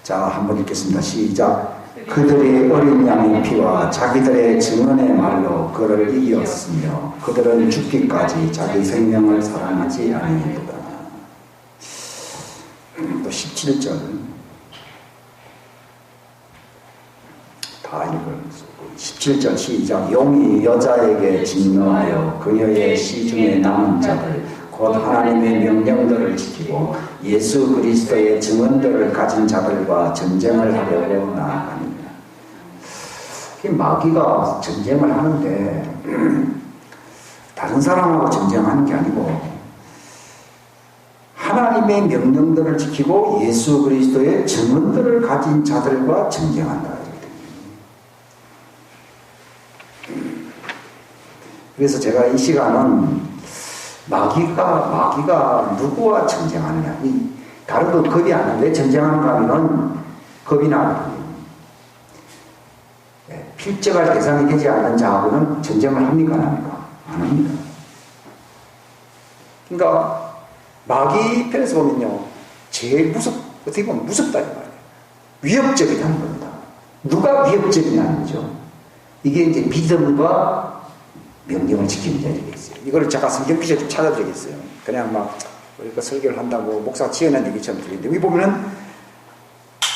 자, 한번 읽겠습니다. 시작. 그들이 어린 양의 피와 자기들의 증언의 말로 그를 이겼으며 그들은 죽기까지 자기 생명을 사랑하지 아니하였다. 또 17절 다 읽어요. 17절 시작. 용이 여자에게 진노하여 그녀의 시중에 남은 자들 곧 하나님의 명령들을 지키고 예수 그리스도의 증언들을 가진 자들과 전쟁을 하려고 나아가니라. 마귀가 전쟁을 하는데 다른 사람하고 전쟁하는 게 아니고 하나님의 명령들을 지키고 예수 그리스도의 증언들을 가진 자들과 전쟁한다. 그래서 제가 이 시간은 마귀가 누구와 전쟁하느냐. 다른 거 겁이 안 나요. 왜 전쟁하는가 하면 겁이 나거든요. 필적할 대상이 되지 않는 자하고는 전쟁을 합니까? 안 합니까? 안 합니다. 그러니까 마귀 편에서 보면요. 제일 어떻게 보면 무섭다는 말이에요. 위협적이라는 겁니다. 누가 위협적이냐는 거죠. 이게 이제 믿음과 명령을 지키는 자들이겠어요. 이걸 제가 성경 기재 좀 찾아드리겠어요. 그냥 막 우리가 설교를 한다고 목사가 지어낸 얘기처럼 들리는데 여기 보면은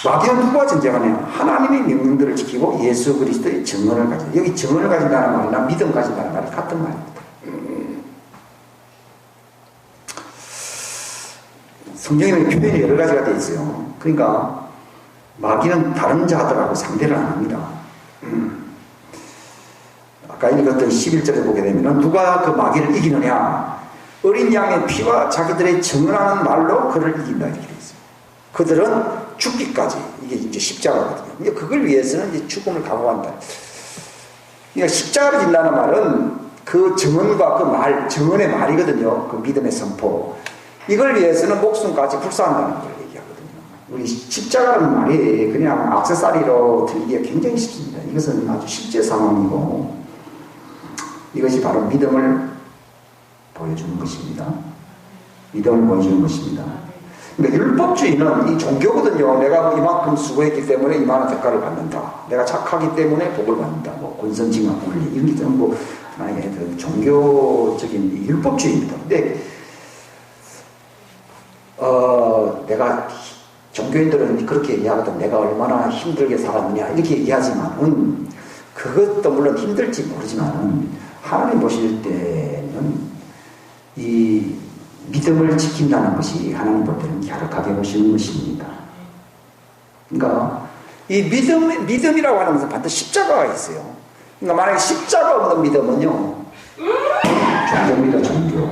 마귀는 누구와 전쟁하냐? 하나님의 명령들을 지키고 예수 그리스도의 증언을 가진다. 여기 증언을 가진다는 말이나 믿음 가진다는 말이 같은 말입니다. 성경에는 표현이 여러 가지가 되어 있어요. 그러니까 마귀는 다른 자들하고 상대를 안 합니다. 아까 읽었던 11절에 보게 되면 누가 그 마귀를 이기느냐? 어린 양의 피와 자기들의 증언하는 말로 그를 이긴다 이렇게 되어 있어요. 그들은 죽기까지 이게 이제 십자가거든요. 근데 그걸 위해서는 이제 죽음을 각오한다. 그러니까 십자가를 진다는 말은 그 증언과 그 말, 증언의 말이거든요. 그 믿음의 선포. 이걸 위해서는 목숨까지 불사한다는 걸 얘기하거든요. 우리 십자가라는 말이 그냥 액세서리로 들기가 굉장히 쉽습니다. 이것은 아주 실제 상황이고 이것이 바로 믿음을 보여주는 것입니다. 믿음을 보여주는 것입니다. 그러니까 율법주의는 이 종교거든요. 내가 이만큼 수고했기 때문에 이만한 대가를 받는다. 내가 착하기 때문에 복을 받는다. 뭐 권선징악 원리 이런 게 전부 하나의 종교적인 율법주의입니다. 근데 내가 종교인들은 그렇게 얘기하거든. 내가 얼마나 힘들게 살았느냐 이렇게 얘기하지만은 그것도 물론 힘들지 모르지만은 하나님 보실 때는 이 믿음을 지킨다는 것이 하나님 볼 때는 갸륵하게 보시는 것입니다. 그러니까 이 믿음이라고 하는 것은 반드시 십자가가 있어요. 그러니까 만약에 십자가 없는 믿음은요, 종교입니다, 종교.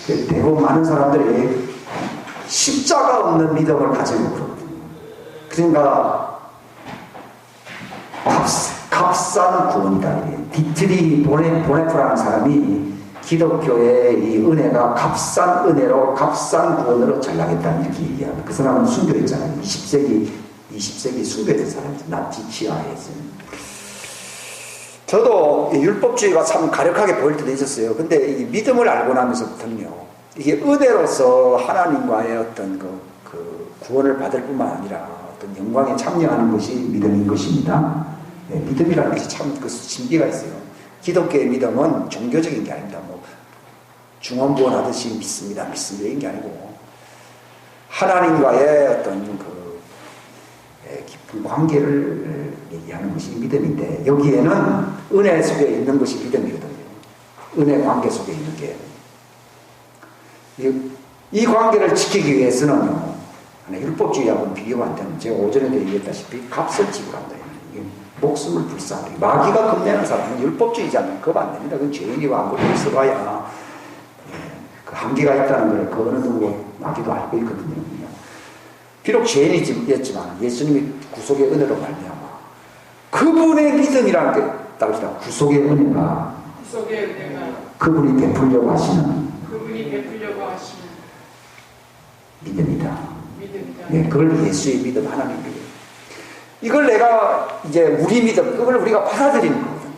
대부분 많은 사람들이 십자가 없는 믿음을 가지고 그러거든요. 그러니까 값싼 구원이다. 디트리 보네프라는 사람이 기독교의 이 은혜가 값싼 은혜로 값싼 구원으로 전락했다는 이렇게 얘기합니다. 그 사람은 순교했잖아요. 20세기 순교했던 사람이죠. 나치 치하에서. 저도 율법주의가 참 가력하게 보일 때도 있었어요. 근데 이 믿음을 알고 나면서부터는요, 이게 은혜로서 하나님과의 어떤 그 구원을 받을 뿐만 아니라 어떤 영광에 참여하는 것이 믿음인 것입니다. 네, 믿음이라는 것이 참 그 진리가 있어요. 기독교의 믿음은 종교적인 게 아닙니다. 뭐 중언부언 하듯이 믿습니다 이런 게 아니고 하나님과의 어떤 그 깊은 관계를 얘기하는 것이 믿음인데 여기에는 은혜 속에 있는 것이 믿음이거든요. 은혜 관계 속에 있는 게 이 관계를 지키기 위해서는 율법주의하고는 비교가 안 되는 제가 오전에도 얘기했다시피 값을 지불한다. 목숨을 불사하는 마귀가 겁내는 사람은 율법주의자는 겁 안 됩니다. 그건 죄인이 왕국에 있어봐야 그 한계가 있다는 걸 그 어느 누구 마귀도 알고 있거든요. 비록 죄인이었지만 예수님이 구속의 은혜로 말미암아 그분의 믿음이라는 게 따릅니다. 구속의 은혜가 그분이 베풀려고 하시는 믿음이다. 네, 그걸 예수의 믿음, 하나님 믿음. 이걸 내가 이제 우리 믿음, 그걸 우리가 받아들이는 거거든요.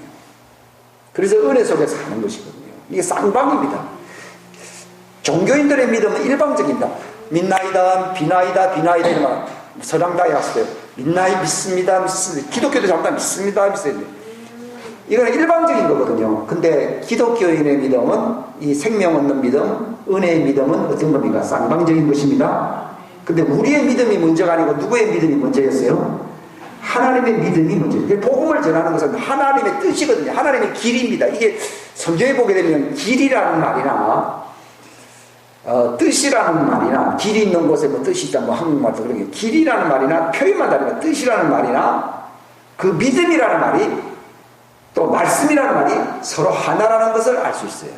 그래서 은혜 속에서 사는 것이거든요. 이게 쌍방입니다. 종교인들의 믿음은 일방적입니다. 믿나이다, 비나이다 이런 말. 서당당에 갔을 때 믿나요? 믿습니다. 기독교도 잘못하면 믿습니다. 이거는 일방적인 거거든요. 근데 기독교인의 믿음은 이 생명 얻는 믿음, 은혜의 믿음은 어떤 겁니까? 쌍방적인 것입니다. 근데 우리의 믿음이 문제가 아니고 누구의 믿음이 문제였어요? 하나님의 믿음이 문제예요. 복음을 전하는 것은 하나님의 뜻이거든요. 하나님의 길입니다. 이게 성경에 보게 되면 길이라는 말이나 뜻이라는 말이나 길이 있는 곳에 뭐 뜻이 있다, 뭐 한국말도 그런 게 길이라는 말이나 표현만 다르면 뜻이라는 말이나 그 믿음이라는 말이 또 말씀이라는 말이 서로 하나라는 것을 알 수 있어요.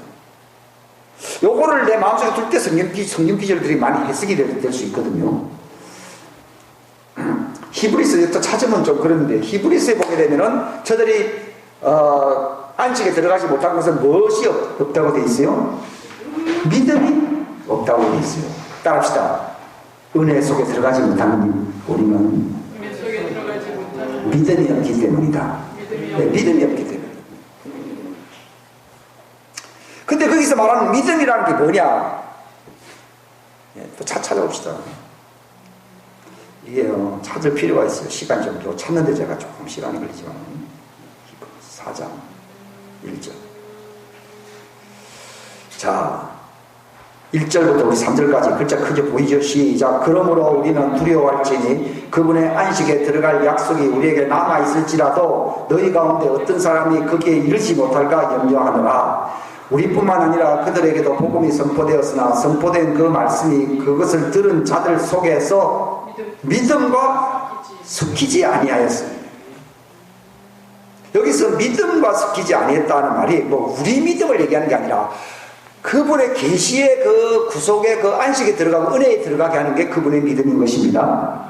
요거를 내 마음속에 둘 때 성경 기절들이 많이 해석이 될 수 있거든요. 히브리서 또 찾으면 좀 그런데 히브리서에 보게 되면은 저들이 안식에 들어가지 못한 것은 무엇이 없다고 돼 있어요? 믿음이 없다고 돼 있어요. 따라합시다. 은혜 속에 들어가지 못하는 우리는 믿음이 없기 때문이다. 네, 믿음이 없기 때문에. 근데 거기서 말하는 믿음이라는 게 뭐냐? 네, 또 찾아봅시다. 이게 찾을 필요가 있어요. 시간이 좀 찾는데 제가 조금 시간이 걸리지만 4장 1절. 자, 1절부터 우리 3절까지 글자 크게 보이죠? 시작. 그러므로 우리는 두려워할지니 그분의 안식에 들어갈 약속이 우리에게 남아있을지라도 너희 가운데 어떤 사람이 거기에 이르지 못할까 염려하노라. 우리뿐만 아니라 그들에게도 복음이 선포되었으나 선포된 그 말씀이 그것을 들은 자들 속에서 믿음과 섞이지 아니하였습니다. 여기서 믿음과 섞이지 아니했다는 말이 뭐 우리 믿음을 얘기하는 게 아니라 그분의 계시의 그 구속의 그 안식에 들어가고 은혜에 들어가게 하는 게 그분의 믿음인 것입니다.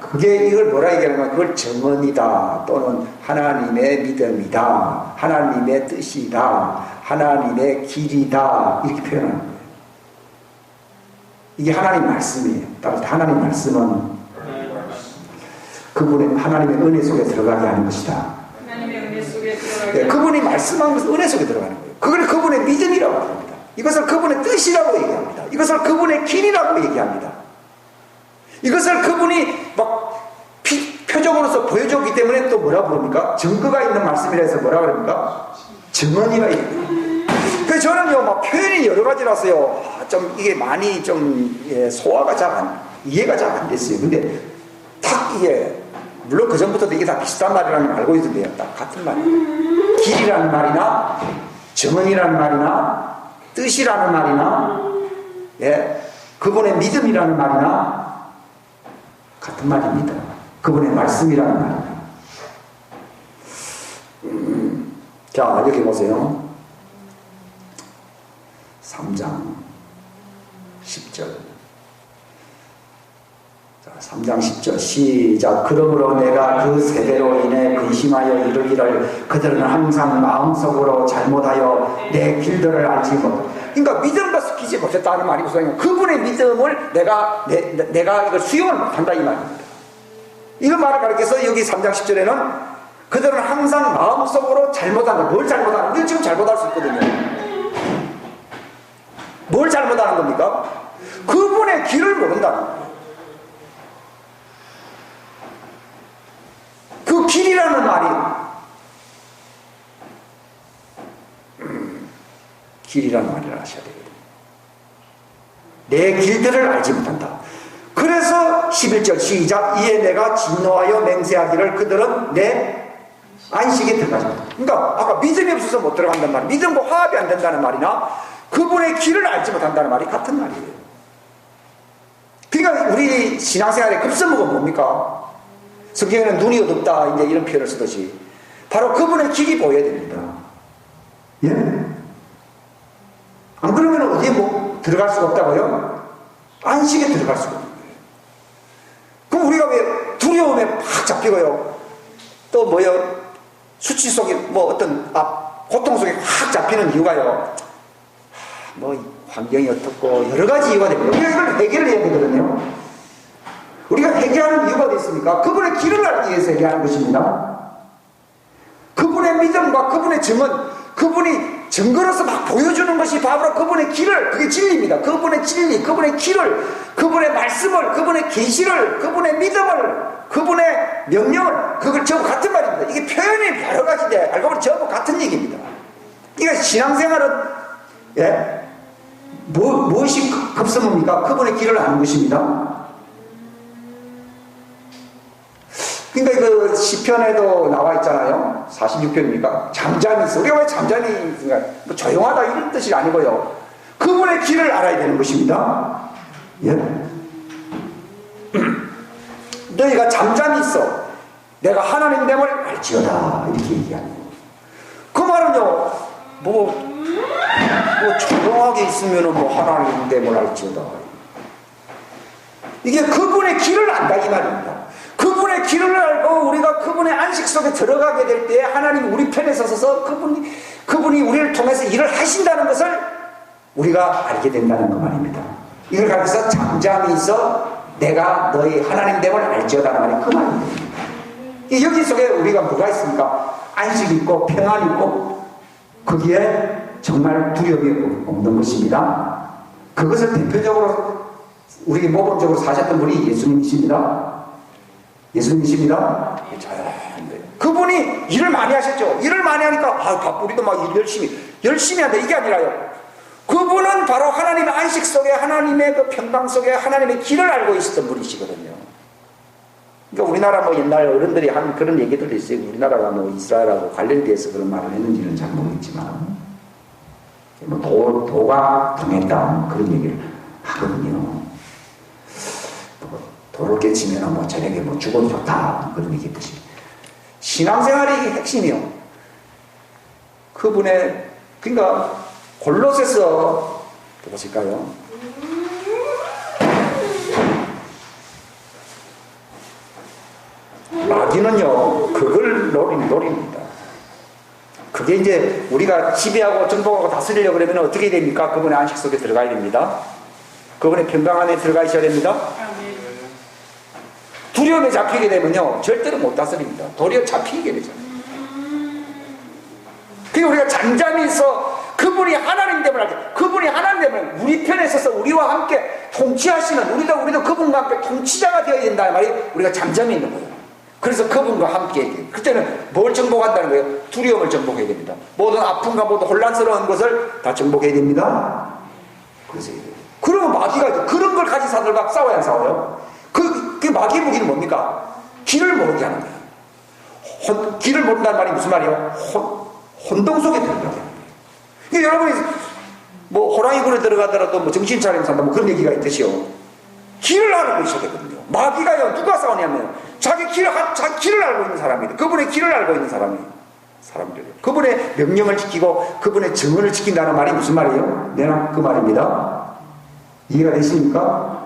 그게 이걸 뭐라 얘기하냐면 그걸 정언이다 또는 하나님의 믿음이다, 하나님의 뜻이다, 하나님의 길이다 이렇게 표현하는 거예요. 이게 하나님 말씀이에요. 따라서 하나님 말씀은 그분의 하나님의 은혜 속에 들어가게 하는 것이다. 하나님의 은혜 속에 들어가게. 네, 그분이 말씀한 것은 은혜 속에 들어가는 거예요. 그걸 그분의 믿음이라고 합니다. 이것을 그분의 뜻이라고 얘기합니다. 이것을 그분의 길이라고 얘기합니다. 이것을 그분이 막 표적으로서 보여줬기 때문에 또 뭐라 부릅니까? 증거가 있는 말씀이라 해서 뭐라 그럽니까? 증언이라 얘기합니다. 그래서 저는요, 막 표현이 여러 가지라서요, 좀 이게 많이 좀 소화가 이해가 잘 안 됐어요. 근데 딱 이게, 물론 그 전부터도 이게 다 비슷한 말이라는 걸 알고 있는데요. 딱 같은 말이에요. 길이라는 말이나, 증언이라는 말이나, 뜻이라는 말이나, 그분의 믿음이라는 말이나, 같은 말입니다. 그분의 말씀이라는 말입니다. 자, 이렇게 보세요. 3장 10절. 자, 3장 10절 시작. 그러므로 내가 그 세대로 인해 근심하여 이르기를 그들은 항상 마음속으로 잘못하여 내 길들을 알지 못. 그러니까 믿음과 섞이지 못했다는 말이 무슨 말이냐. 그분의 믿음을 내가 이걸 수용을 못한다 이 말입니다. 이거 말을 가르쳐서 여기 3장 10절에는 그들은 항상 마음속으로 잘못한다. 뭘 잘못하는? 우리는 지금 잘못할 수 있거든요. 뭘 잘못하는 겁니까? 그분의 길을 모른다는 거예요. 그 길이라는 말이 길이라는 말을 아셔야 되거든요. 내 길들을 알지 못한다. 그래서 11절 시작. 이에 내가 진노하여 맹세하기를 그들은 내 안식에 들어가지 못한다. 그러니까 아까 믿음이 없어서 못 들어간다는 말, 믿음과 화합이 안 된다는 말이나 그분의 길을 알지 못한다는 말이 같은 말이에요. 그러니까 우리 신앙생활의 급선무가 뭡니까? 성경에는 눈이 어둡다 이제 이런 표현을 쓰듯이 바로 그분의 길이 보여야 됩니다. 예? 안 그러면 어디에 뭐 들어갈 수가 없다고요? 안식에 들어갈 수가 없는 거예요. 그럼 우리가 왜 두려움에 팍 잡히고요? 또 뭐요? 수치 속에 뭐 어떤 고통 속에 확 잡히는 이유가요. 뭐 환경이 어떻고 여러 가지 이유가 됩니다. 우리가 이걸 해결을 해야 되거든요. 우리가 해결하는 이유가 어디 있습니까? 그분의 길을 알기 위해서 해결하는 것입니다. 그분의 믿음과 그분의 증언, 그분이 증거로서 막 보여주는 것이 바로 그분의 길을, 그게 진리입니다. 그분의 진리, 그분의 길을, 그분의 말씀을, 그분의 계시를, 그분의 믿음을, 그분의 명령을, 그걸 전부 같은 말입니다. 이게 표현이 여러 가지인데 알고 보면 전부 같은 얘기입니다. 그러니까 신앙생활은 무엇이 급선무입니까? 그분의 길을 아는 것입니다. 그러니까 그 시편에도 나와 있잖아요. 46편입니까? 잠잠히 있어. 우리가 왜 잠잠히 있는가? 뭐 조용하다 이런 뜻이 아니고요. 그분의 길을 알아야 되는 것입니다. 예? 너희가 잠잠히 있어. 내가 하나님 됨을 알지어다. 이렇게 얘기합니다. 그 말은요, 뭐 조용하게 있으면 뭐 하나님 됨을 알지어다. 이게 그분의 길을 안다 이 말입니다. 그분의 길을 알고 우리가 그분의 안식 속에 들어가게 될 때 하나님 우리 편에 서서 그분이 우리를 통해서 일을 하신다는 것을 우리가 알게 된다는 그 말입니다. 이걸 가지고서 잠잠히 있어 내가 너희 하나님 됨을 알지어다는 말이 그 말입니다. 여기 속에 우리가 뭐가 있습니까? 안식이 있고 평안이 있고 거기에 정말 두려움이 없는 것입니다. 그것을 대표적으로 우리 모범적으로 사셨던 분이 예수님이십니다. 예수님이십니다. 그분이 일을 많이 하셨죠. 일을 많이 하니까 우리도 막 일 열심히 한다 이게 아니라요. 그분은 바로 하나님의 안식 속에 하나님의 그 평강 속에 하나님의 길을 알고 있었던 분이시거든요. 그러니까 우리나라 뭐 옛날 어른들이 한 그런 얘기들도 있어요. 우리나라가 뭐 이스라엘하고 관련돼서 그런 말을 했는지는 잘 모르겠지만 뭐 도가 통했다 그런 얘기를 하거든요. 도를 깨치면 뭐 저녁에 뭐 죽어도 좋다 그런 얘기했듯이 신앙생활의 핵심이요. 그분의 그러니까 골로새서 보실까요? 마귀는요 그걸 노립니다. 그게 이제 우리가 지배하고 정복하고 다스리려고 그러면 어떻게 됩니까? 그분의 안식 속에 들어가야 됩니다. 그분의 평강 안에 들어가 있어야 됩니다. 두려움에 잡히게 되면요 절대로 못 다스립니다. 도리어 잡히게 되잖아요. 그러니까 우리가 잠잠히 있어 그분이 하나님 됨을 알게, 그분이 하나님 됨을 우리 편에 서서 우리와 함께 통치하시는 우리도 그분과 함께 통치자가 되어야 된다는 말이 우리가 잠잠히 있는 거예요. 그래서 그분과 함께 그때는 뭘 정복한다는 거예요? 두려움을 정복해야 됩니다. 모든 아픔과 모든 혼란스러운 것을 다 정복해야 됩니다. 그래서 그러면 마귀가 그런 걸 가진 사람들과 싸워야 싸워요. 그 마귀의 무기는 뭡니까? 길을 모르게 하는 거예요. 길을 모른다는 말이 무슨 말이에요? 혼동 속에 들어가게 하는 거예요. 그러니까 여러분이 뭐 호랑이굴에 들어가더라도 뭐 정신 차리면 산다 뭐 그런 얘기가 있듯이요. 길을 아는 것이 되거든요. 마귀가요 누가 싸우냐면 자기 길을 알고 있는 사람이에요. 그분의 길을 알고 있는 사람들. 그분의 명령을 지키고 그분의 정언을 지킨다는 말이 무슨 말이에요? 내가 그 말입니다. 이해가 되십니까?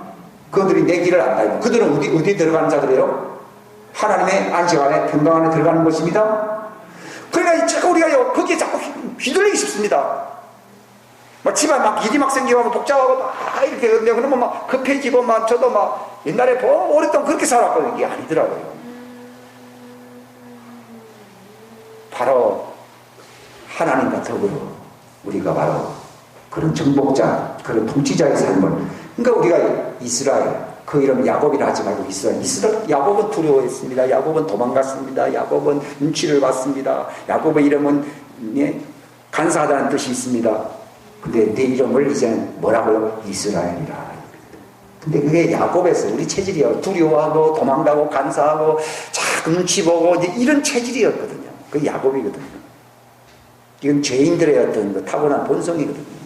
그들이 내 길을 안다. 그들은 어디에 들어가는 자들이에요? 하나님의 안식 안에 평강 안에 들어가는 것입니다. 그러니까 자꾸 우리가 거기에 자꾸 휘둘리기 쉽습니다. 막 집안 막 일이 막 생기고 복잡하고 막 이렇게 그러면 막 급해지고 막 저도 막 옛날에 오랫동안 그렇게 살았거든요. 이게 아니더라고요. 바로 하나님과 더불어 우리가 바로 그런 정복자, 그런 통치자의 삶을 그러니까 우리가 이스라엘 그 이름 야곱이라 하지 말고 이스라엘 야곱은 두려워했습니다. 야곱은 도망갔습니다. 야곱은 눈치를 봤습니다. 야곱의 이름은 간사하다는 뜻이 있습니다. 근데 내 이름을 이제는 뭐라고요? 이스라엘이라. 근데 그게 야곱에서 우리 체질이요. 두려워하고 도망가고 간사하고 자꾸 눈치 보고 이런 체질이었거든요. 그게 야곱이거든요. 이건 죄인들의 어떤 그 타고난 본성이거든요.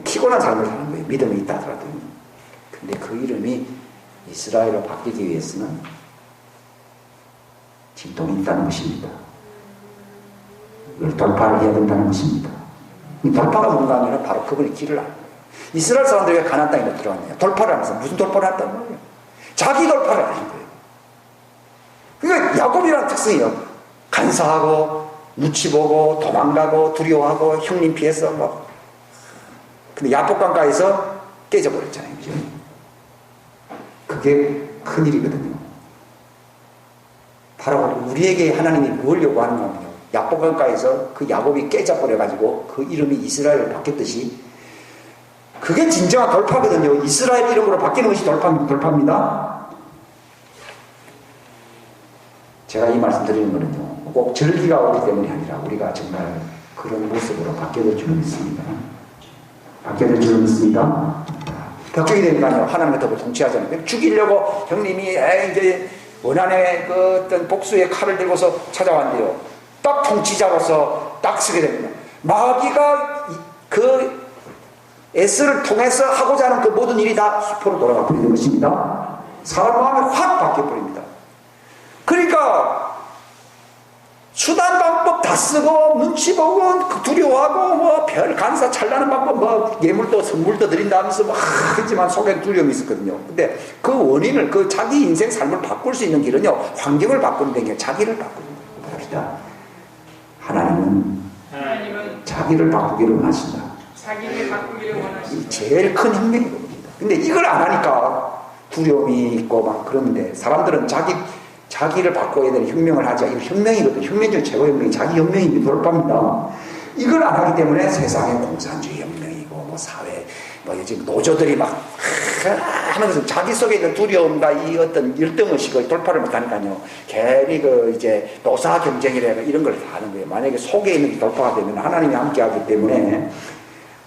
피곤한 삶을 사는 거예요. 믿음이 있다 하더라도. 근데 그 이름이 이스라엘로 바뀌기 위해서는 진동이 있다는 것입니다. 이걸 돌파를 해야 된다는 것입니다. 이 돌파가 뭔가 하면 바로 그분의 길을 알는 거예요. 이스라엘 사람들이 왜 가나안 땅에 못 들어갔냐? 돌파를 하면서 무슨 돌파를 했다는 거예요? 자기 돌파를 하는 거예요. 그러니까 야곱이라는 특성이에요. 간사하고 눈치 보고 도망가고 두려워하고 형님 피해서 막 근데 야복강가에서 깨져버렸잖아요. 그죠? 그게 큰일이거든요. 바로 우리에게 하나님이 뭘 요구하는가 하면 야복강가에서 그 야곱이 깨져버려가지고 그 이름이 이스라엘로 바뀌었듯이 그게 진정한 돌파거든요. 이스라엘 이름으로 바뀌는 것이 돌파입니다. 제가 이 말씀 드리는 거는요, 꼭 절기가 오기 때문이 아니라 우리가 정말 그런 모습으로 바뀌어질 줄은 믿습니다. 바뀌어질 줄은 믿습니다. 벽격이 되니까요, 하나님과 더불어 통치하잖아요. 죽이려고 형님이 이제 원한의 그 어떤 복수의 칼을 들고서 찾아왔는데요. 딱 통치자로서 딱 쓰게 됩니다. 마귀가 그 에스를 통해서 하고자 하는 그 모든 일이 다 수포로 돌아가 버리는 것입니다. 사람 마음이 확 바뀌어버립니다. 그러니까 수단 방법 다 쓰고 눈치 보고 두려워하고 뭐 별 간사 찰나는 방법 뭐 예물도 선물도 드린다면서 막 하지만 속에 두려움이 있었거든요. 근데 그 원인을 그 자기 인생 삶을 바꿀 수 있는 길은요, 환경을 바꾸는 게 아니라 자기를 바꾸는 거예요. 봅시다. 하나님은 자기를 바꾸기를 원하신다. 자기를 바꾸기를 원하신다. 이 제일 큰 혁명이거든요. 근데 이걸 안 하니까 두려움이 있고 막 그러는데 사람들은 자기를 바꿔야 되는 혁명을 하자. 이거 혁명이거든요. 혁명 중 최고 혁명이 자기 혁명이 돌파입니다. 이걸 안 하기 때문에 세상에 공산주의 혁명이고 뭐 사회 뭐 요즘 노조들이 막 하면서 자기 속에 있는 두려움과 이 어떤 열등의식을 돌파를 못하니까요. 괜히 그 이제 노사 경쟁이라 이런 걸 다 하는 거예요. 만약에 속에 있는 게 돌파가 되면 하나님이 함께하기 때문에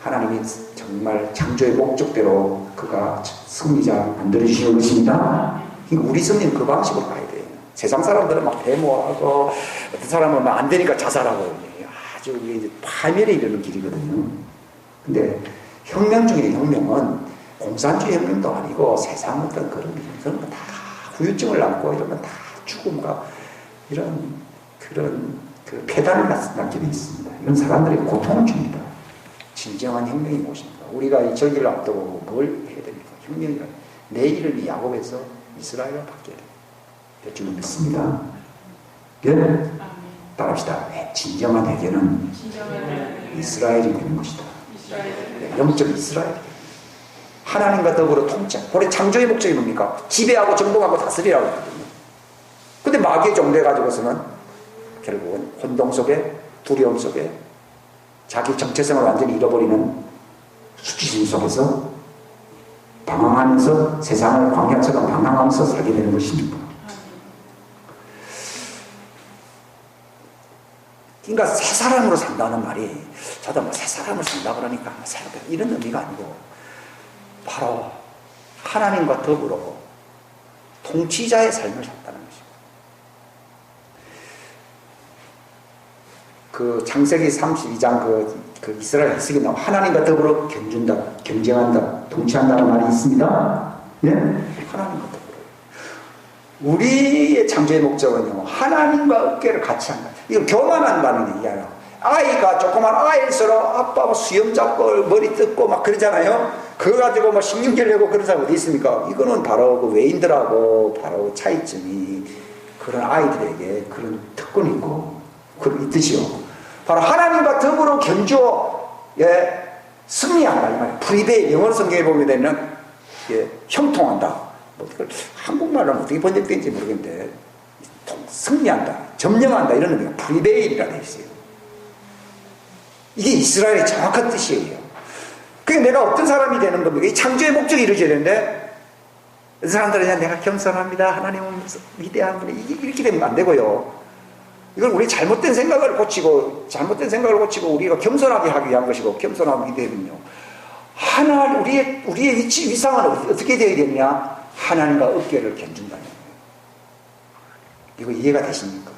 하나님이 정말 창조의 목적대로 그가 승리자 만들어주시는 것입니다. 그러니까 우리 승리는 그 방식으로 가야 돼요. 세상 사람들은 막 데모하고 어떤 사람은 막 안 되니까 자살하고 아주 이제 파멸에 이르는 길이거든요. 근데 혁명 중에 혁명은 공산주의 혁명도 아니고 세상 어떤 그런 거 다 후유증을 남고 이러면 다 죽음과 이런 그런 그 폐단을 낳게 되어 있습니다. 이런 사람들이 고통을 줍니다. 진정한 혁명이 무엇입니까? 우리가 이 절기를 앞두고 뭘 해야 됩니까? 혁명이란 내 이름이 야곱에서 이스라엘로 바뀌어야 됩니다. 주님 믿습니다. 예? 따라합시다. 진정한 회개는 이스라엘이 되는 것이다. 네, 영적 이스라엘. 하나님과 더불어 통치. 원래 창조의 목적이 뭡니까? 지배하고 정복하고 다스리라고 했거든요. 근데 마귀의 종돼가지고서는 결국은 혼동 속에 두려움 속에 자기 정체성을 완전히 잃어버리는 수치심 속에서 방황하면서 세상을 광야처럼 방황하면서 살게 되는 것입니다. 그러니까 새 사람으로 산다는 말이 저도 뭐 새 사람을 산다 그러니까 이런 의미가 아니고 바로 하나님과 더불어 통치자의 삶을 산다는 것입니다. 그 창세기 32장 그 이스라엘 해석에 나와 하나님과 더불어 견준다, 경쟁한다, 통치한다는 말이 있습니다. 네? 하나님과 더불어. 우리의 창조의 목적은요, 하나님과 어깨를 같이 한다. 이거 교만한다는 얘기예요. 아이가 조그만 아이일수록 아빠 수염 잡고 머리 뜯고 막 그러잖아요. 그거 가지고 뭐 신경질 내고 그런 사람 어디 있습니까? 이거는 바로 그 외인들하고 바로 차이점이 그런 아이들에게 그런 특권이 있고 그런 있듯이요. 바로 하나님과 더불어 견주어 승리한다 이 말이에요. 프리베이 영어 성경에 보게 되면 형통한다. 뭐 한국말로 어떻게 번역된지 모르겠는데 승리한다, 점령한다 이런 의미가 프리베일이라 되어 있어요. 이게 이스라엘의 정확한 뜻이에요. 그게 내가 어떤 사람이 되는 겁니까? 이 창조의 목적이 이루어져야 되는데 그 사람들은 그냥 내가 겸손합니다, 하나님은 위대한 분이 이렇게 되면 안 되고요. 이건 우리 잘못된 생각을 고치고 우리가 겸손하게 하기 위한 것이고 겸손하게 되면요. 우리의 위상은 어떻게 되어야 되느냐? 하나님과 어깨를 견준다는 거예요. 이거 이해가 되십니까?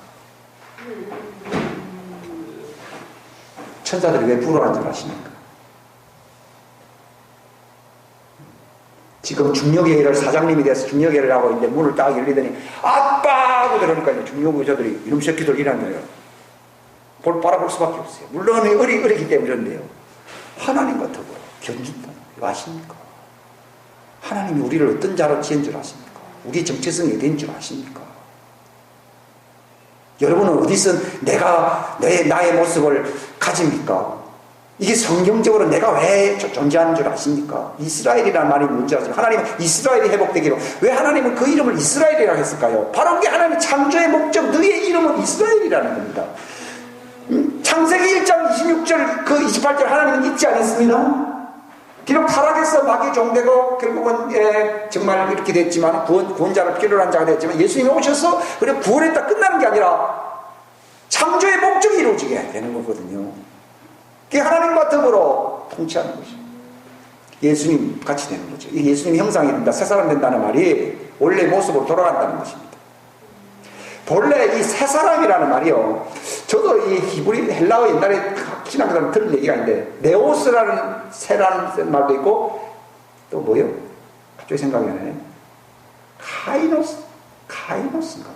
천사들이 왜 부러워하는 줄 아십니까? 지금 중력회의를 사장님이 돼서 중력회의를 하고 있는데 문을 딱 열리더니 아빠 하고 들어오니까 중력의사들이 이놈 새끼들 이란 거예요. 바라볼 수밖에 없어요. 물론 어리기 때문에 그런데요. 하나님과 더불어 견준다. 이거 아십니까? 하나님이 우리를 어떤 자로 지은 줄 아십니까? 우리의 정체성이 어디인 줄 아십니까? 여러분은 어디서 나의 모습을 가집니까? 이게 성경적으로 내가 왜 존재하는 줄 아십니까? 이스라엘이라는 말이 뭔지 아십니까? 하나님은 이스라엘이 회복되기로. 왜 하나님은 그 이름을 이스라엘이라고 했을까요? 바로 그게 하나님의 창조의 목적, 너의 이름은 이스라엘이라는 겁니다. 창세기 1장 26절 그 28절 하나님은 잊지 않았습니다. 비록 타락해서 마귀 종되고 결국은 정말 이렇게 됐지만 구원자를 필요로 한 자가 됐지만 예수님이 오셔서 그래 구원했다 끝나는 게 아니라 창조의 목적이 이루어지게 되는 거거든요. 그게 하나님과 더불어 통치하는 것이죠. 예수님 같이 되는 거죠. 이게 예수님 형상이 된다, 새 사람 된다는 말이 원래 모습으로 돌아간다는 것입니다. 본래 이 새 사람이라는 말이요, 저도 이 히브리 헬라어 옛날에 신학교에서 들은 얘기가 있는데 네오스라는 새라는 말도 있고 또 뭐요? 갑자기 생각이 안 나네. 카이노스인가?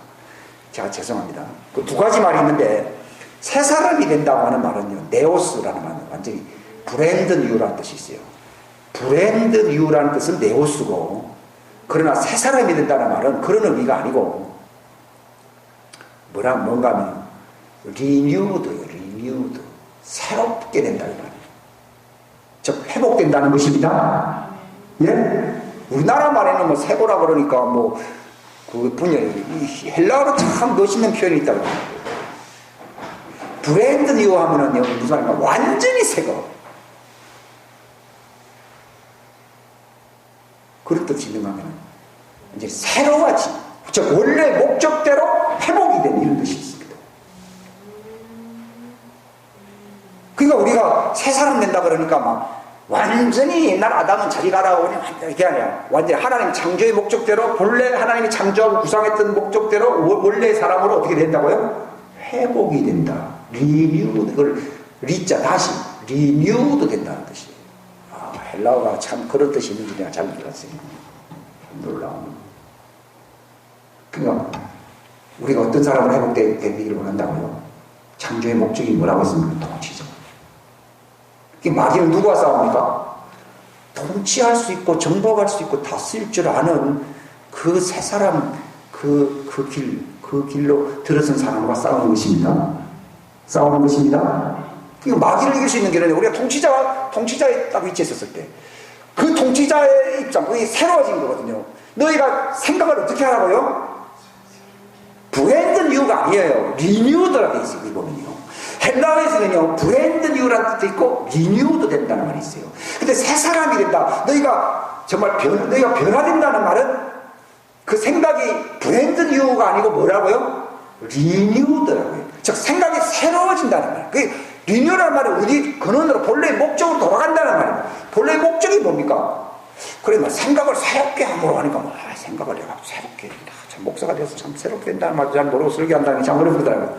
제가 죄송합니다. 그 두 가지 말이 있는데 새 사람이 된다고 하는 말은요, 네오스라는 말은 완전히 브랜드 뉴라는 뜻이 있어요. 브랜드 뉴라는 뜻은 네오스고, 그러나 새 사람이 된다는 말은 그런 의미가 아니고 뭔가 하면 리뉴드요. 리뉴드, 새롭게 된다 이 말이에요. 즉 회복된다는 것입니다. 예? 우리나라 말에는 뭐 새고라 그러니까 뭐 그 분야에 헬라어로 참 멋있는 표현이 있다고. 브랜드 뉴 하면은요 무슨 말인가, 완전히 새거. 그런 뜻이 있는가 하면 이제 새로워지, 즉 원래 목적대로 회복이 되는 이런 뜻이 있습니다. 그러니까 우리가 새 사람 된다 그러니까 막 완전히 옛날 아담은 저리 가라고 이렇게 아니야. 완전히 하나님 창조의 목적대로, 본래 하나님이 창조하고 구성했던 목적대로 원래 사람으로 어떻게 된다고요? 회복이 된다. 리뉴드, 그걸 리자 다시 리뉴드 된다는 뜻이에요. 아, 헬라어가 참 그런 뜻이 있는지 내가 잘 몰랐어요. 놀라운. 그러니까 우리가 어떤 사람으로 회복되기를 원한다고요? 창조의 목적이 뭐라고 했습니까? 통치죠. 마귀는 누구와 싸웁니까? 통치할 수 있고 정복할 수 있고 다스릴 줄 아는 그 새 사람, 그 길로 들어선 사람과 싸우는 것입니다. 싸우는 것입니다. 마귀를 이길 수 있는 길은 우리가 통치자의 딱 위치에 있었을 때 그 통치자의 입장, 그게 새로워진 거거든요. 너희가 생각을 어떻게 하라고요? 브랜드 뉴가 아니에요. 리뉴드라고 되어 있어요. 이 보면요. 헬라어에서는요, 브랜드 뉴라는 뜻도 있고 리뉴드 된다는 말이 있어요. 근데 새 사람이 된다, 너희가 정말 너희가 변화된다는 말은 그 생각이 브랜드 뉴가 아니고 뭐라고요? 리뉴드라고요. 즉 생각이 새로워진다는 말. 그 리뉴라는 말은 우리 근원으로 본래의 목적으로 돌아간다는 말이에요. 본래의 목적이 뭡니까? 그래, 뭐 생각을 새롭게 함으로 하니까 생각을 내가 새롭게 참 목사가 돼서 참 새롭게 된다는 말도 잘 모르고 설교한다는 게 참 어렵더라고요.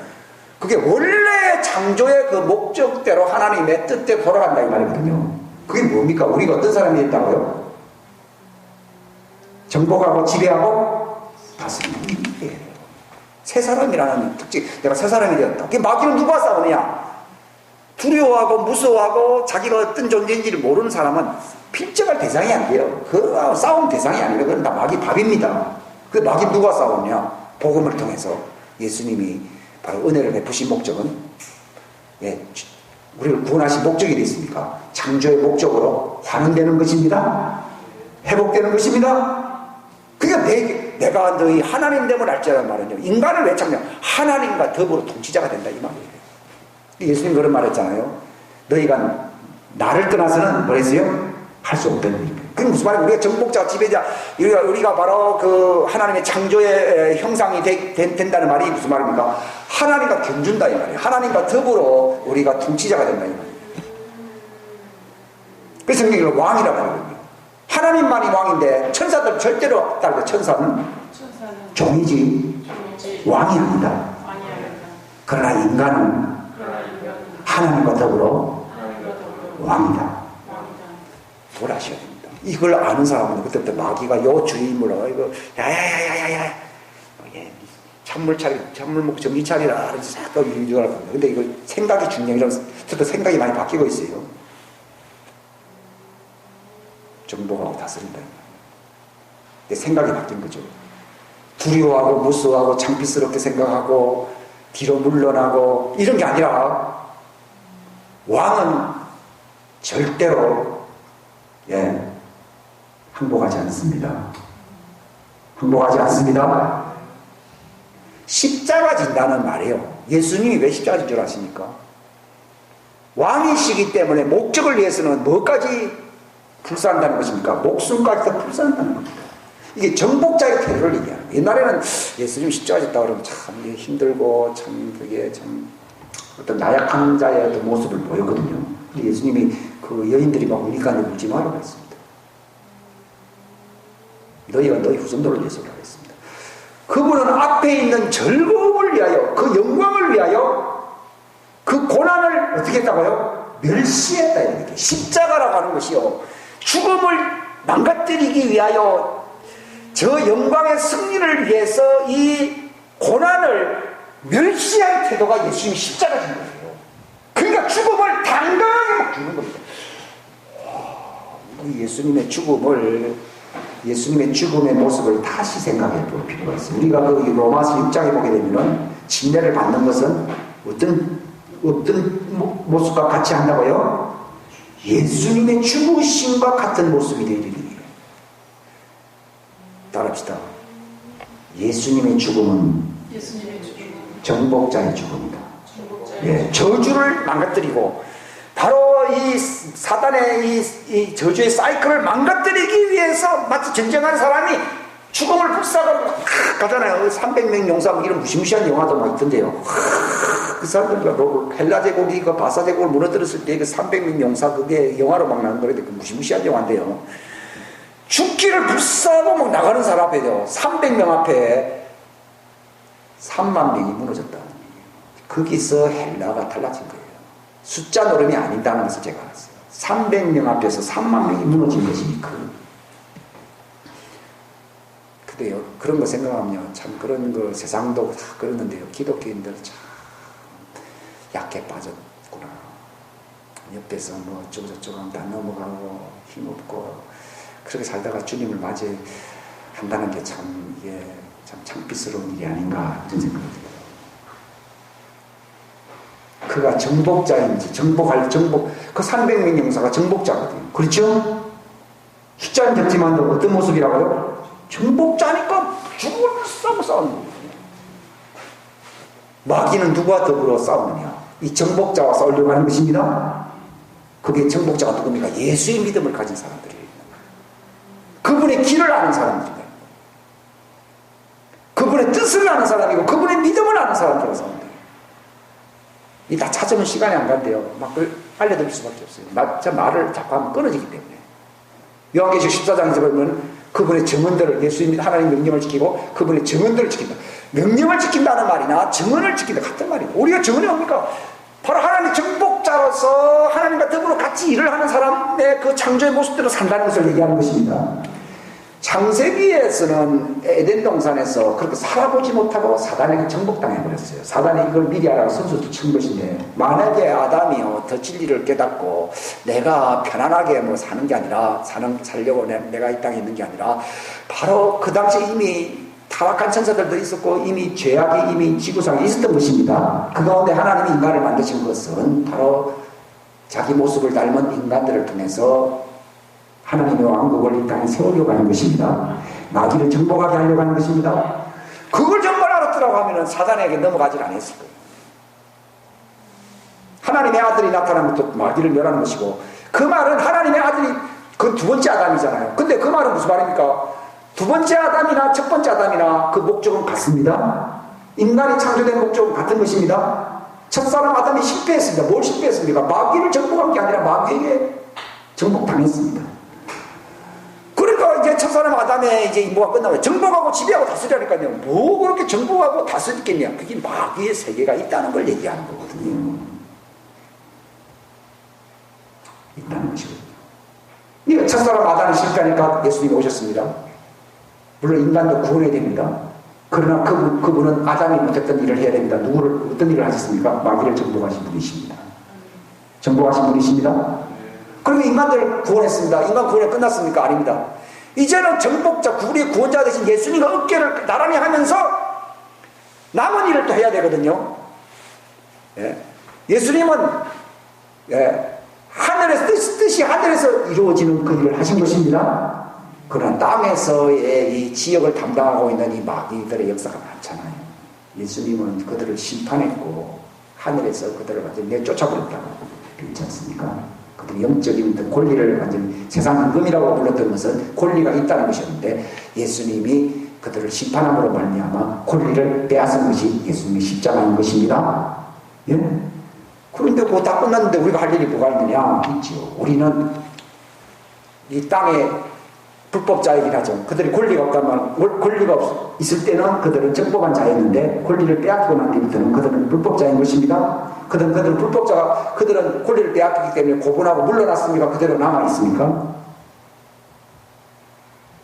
그게 원래 창조의 그 목적대로 하나님의 뜻대로 돌아간다 이 말이거든요. 그게 뭡니까? 우리가 어떤 사람이 됐다고요? 정복하고 지배하고 다스리는 게 새 사람이라는 특징. 내가 새 사람이 되었다. 그게 마귀는 누가 싸우느냐? 두려워하고 무서워하고 자기가 어떤 존재인지를 모르는 사람은 필적할 대상이 안 돼요. 그 싸움 대상이 아니에요. 그건 다 마귀 밥입니다. 그 마귀 누가 싸우냐? 복음을 통해서 예수님이 바로 은혜를 베푸신 목적은, 우리를 구원하신 목적이 되어 있습니까? 창조의 목적으로 환원되는 것입니다. 회복되는 것입니다. 그러니까 내가 너희 하나님 됨을 알자는 말은요, 인간을 왜 창조? 하나님과 더불어 통치자가 된다 이 말이에요. 예수님 그런 말 했잖아요. 너희가 나를 떠나서는 뭐 했어요? 할 수 없다는 얘기예요. 그게 무슨 말이에요? 우리가 정복자, 지배자, 우리가 바로 그 하나님의 창조의 형상이 된다는 말이 무슨 말입니까? 하나님과 견준다 이 말이에요. 하나님과 더불어 우리가 통치자가 된다 이 말이에요. 그래서 성경을 왕이라고 하거든요. 하나님만이 왕인데 천사들 절대로 따르고 천사는 종이지 왕이 아니다. 그러나 인간은 하나님과 더불어 왕이다. 돌아셔야 됩니다. 이걸 아는 사람은 그때부터 마귀가 요 주인물로 이거 야야야야야야 찬물 먹고 정신 차리라 그래서 싹 유주할 겁니다. 근데 이거 생각이 중요해서 저도 생각이 많이 바뀌고 있어요. 정복하고 다스린다. 근데 생각이 바뀐 거죠. 두려워하고 무서워하고 창피스럽게 생각하고 뒤로 물러나고 이런 게 아니라 왕은 절대로 항복하지 않습니다. 항복하지 않습니다. 십자가 진다는 말이에요. 예수님이 왜 십자가인 줄 아십니까? 왕이시기 때문에 목적을 위해서는 뭐까지 불사한다는 것입니까? 목숨까지도 불사한다는 겁니다. 이게 정복자의 태도를 얘기하는 거예요. 옛날에는 예수님이 십자가 짓다 그러면 참 힘들고 참 그게 참 어떤 나약한 자의 어떤 모습을 보였거든요. 근데 예수님이 그 여인들이 막 우니까 울지 말라고 했습니다. 너희가 너희 후손들을 위해서 하겠습니다. 그분은 앞에 있는 즐거움을 위하여, 그 영광을 위하여 그 고난을 어떻게 했다고요? 멸시했다. 이렇게 십자가라고 하는 것이요, 죽음을 망가뜨리기 위하여, 저 영광의 승리를 위해서 이 고난을 멸시할 태도가 예수님이 십자가인 거예요. 그러니까 죽음을 당당하게 막 죽는 겁니다. 우리 예수님의 죽음의 모습을 다시 생각해 볼 필요가 있어요. 우리가 그 로마서 6장에 보게 되면은 침례를 받는 것은 어떤 모습과 같이 한다고요? 예수님의 죽으심과 같은 모습이 되리니. 따라합시다. 예수님의 죽음은 정복자의 죽음이다. 예, 저주를 망가뜨리고 바로 이 사단의 이 저주의 사이클을 망가뜨리기 위해서 마치 전쟁하는 사람이 죽음을 불사하고 가잖아요. 300명 용사 이런 무시무시한 영화도 막 있던데요. 그 사람들 헬라 제국이 그 바사 제국을 무너뜨렸을 때 그 300명 용사 그게 영화로 막 나는 거래요. 그 무시무시한 영화인데요. 죽기를 불사하고 막 나가는 사람 앞에요. 300명 앞에 3만 명이 무너졌다. 거기서 헬라가 달라진 거예요. 숫자 노름이 아닌다는 것을 제가 알았어요. 300명 앞에서 3만 명이 무너진 것이니까. 근데요, 그런 거 생각하면 참 그런 거 세상도 다 그러는데요. 기독교인들 참 약해 빠졌구나. 옆에서 뭐 어쩌고저쩌고 하면 다 넘어가고 힘없고 그렇게 살다가 주님을 맞이한다는 게 참 이게 참 창피스러운 일이 아닌가 이런 생각이 들어요. 그가 정복자인지 그 300명 용사가 정복자거든요. 그렇죠? 숫자는 적지만 어떤 모습이라고요? 정복자니까 죽을 싸우는 거예요. 마귀는 누구와 더불어 싸우느냐? 이 정복자와 싸우려고 하는 것입니다. 그게 정복자가 누굽니까? 예수의 믿음을 가진 사람들이에요. 그분의 길을 아는 사람들입니다. 그분의 뜻을 아는 사람이고 그분의 믿음을 아는 사람들이라고 싸웁니다. 이 다 찾으면 시간이 안 간대요. 막 알려드릴 수밖에 없어요. 제 말을 자꾸 하면 끊어지기 때문에. 요한계시록 14장에서 보면 그분의 증언들을, 예수님 하나님 명령을 지키고 그분의 증언들을 지킨다. 명령을 지킨다는 말이나 증언을 지킨다 같은 말이에요. 우리가 증언이 뭡니까? 바로 하나님의 정복자로서 하나님과 더불어 같이 일을 하는 사람의 그 창조의 모습대로 산다는 것을 얘기하는 것입니다. 창세기에서는 에덴 동산에서 그렇게 살아보지 못하고 사단에게 정복당해버렸어요. 사단이 이걸 미리 알아서 선수를 친 것인데, 만약에 아담이요 더 진리를 깨닫고 내가 편안하게 뭐 사는 게 아니라 살려고 내가 이 땅에 있는 게 아니라 바로 그 당시 이미 타락한 천사들도 있었고 이미 죄악이 이미 지구상에 있었던 것입니다. 그 가운데 하나님이 인간을 만드신 것은 바로 자기 모습을 닮은 인간들을 통해서 하나님의 왕국을 이 땅에 세우려고 하는 것입니다. 마귀를 정복하게 하려고 하는 것입니다. 그걸 정말 알았더라고 하면 사단에게 넘어가질 않았을 거예요. 하나님의 아들이 나타나면 또 마귀를 멸하는 것이고, 그 말은 하나님의 아들이 그 두 번째 아담이잖아요. 근데 그 말은 무슨 말입니까? 두 번째 아담이나 첫 번째 아담이나 그 목적은 같습니다. 인간이 창조된 목적은 같은 것입니다. 첫사람 아담이 실패했습니다. 뭘 실패했습니까? 마귀를 정복한 게 아니라 마귀에게 정복당했습니다. 그러니까 이제 첫사람 아담의 이제 임무가 끝나면 정복하고 지배하고 다스리라니까요. 뭐 그렇게 정복하고 다스리겠냐? 그게 마귀의 세계가 있다는 걸 얘기하는 거거든요. 있다는 것이거든요. 그러니까 첫사람 아담이 실패하니까 예수님이 오셨습니다. 물론 인간도 구원해야 됩니다. 그러나 그분은 아담이 못했던 일을 해야 됩니다. 어떤 일을 하셨습니까? 마귀를 정복하신 분이십니다. 정복하신 분이십니다. 그러면 인간들 구원했습니다. 인간 구원이 끝났습니까? 아닙니다. 이제는 정복자, 우리의 구원자 되신 예수님과 어깨를 나란히 하면서 남은 일을 또 해야 되거든요. 예. 예수님은 하늘에서 뜻이 하늘에서 이루어지는 그 일을 하신 것입니다. 그러나 땅에서의 이 지역을 담당하고 있는 이 마귀들의 역사가 많잖아요. 예수님은 그들을 심판했고 하늘에서 그들을 완전히 내쫓아버렸다고 그렇지 않습니까? 그들이 영적인 권리를 완전히 세상 임금이라고 불렀던 것은 권리가 있다는 것이었는데 예수님이 그들을 심판함으로 말미암아 권리를 빼앗은 것이 예수님의 십자가인 것입니다. 예? 그런데 그거 다 끝났는데 우리가 할 일이 뭐가 있느냐? 있지요. 우리는 이 땅에 불법자이긴 하죠. 그들이 권리가 없다면, 권리가 있을 때는 그들은 정법한 자였는데 권리를 빼앗기고 난 뒤부터는 그들은 불법자인 것입니다. 그들은 불법자가, 그들은 권리를 빼앗기기 때문에 고분하고 물러났습니까? 그대로 남아있습니까?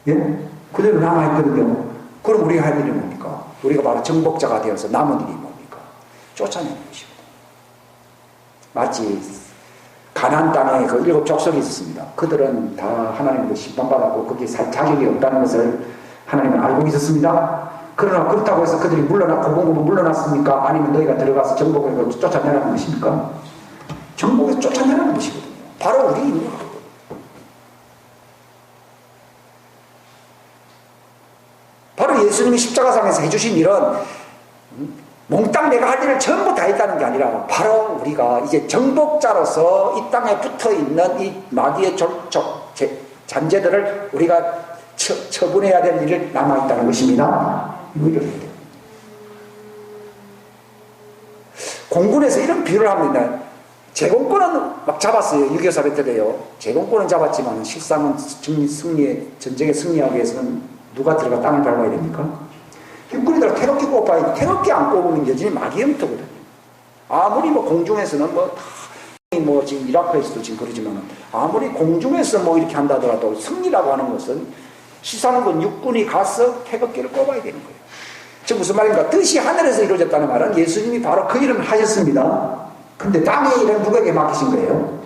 예? 그대로 남아있거든요. 그럼 우리가 할 일이 뭡니까? 우리가 바로 정복자가 되어서 남은 일이 뭡니까? 쫓아내는 것입니다. 마치 가나안 땅에 그 7 족속이 있었습니다. 그들은 다 하나님께 심판받았고 거기에 살 자격이 없다는 것을 하나님은 알고 있었습니다. 그러나 그렇다고 해서 그들이 고분고분 물러났습니까? 아니면 너희가 들어가서 정복을 쫓아내라는 것입니까? 정복에서 쫓아내라는 것이거든요. 바로 우리 있는 거거든요. 바로 예수님이 십자가상에서 해주신 일은 몽땅 내가 할 일을 전부 다 했다는 게 아니라 바로 우리가 이제 정복자로서 이 땅에 붙어있는 이 마귀의 잔재들을 우리가 처분해야 될 일을 남아있다는 것입니다. 이거 공군에서 이런 비유를 합니다. 제공권은 막 잡았어요. 6.25 사변 때도요. 제공권은 잡았지만 실상은 전쟁에 승리하기 위해서는 누가 들어가 땅을 밟아야 됩니까? 육군이들 태극기 꼽아야 태극기 안 꼽으면 여전히 마귀 영토거든요. 아무리 공중에서는 지금 이라크에서도 지금 그러지만 아무리 공중에서 이렇게 한다 하더라도 승리라고 하는 것은 시사하는 육군이 가서 태극기를 꼽아야 되는 거예요. 즉 무슨 말인가? 뜻이 하늘에서 이루어졌다는 말은 예수님이 바로 그 일을 하셨습니다. 근데 땅의 일은 누구에게 맡기신 거예요?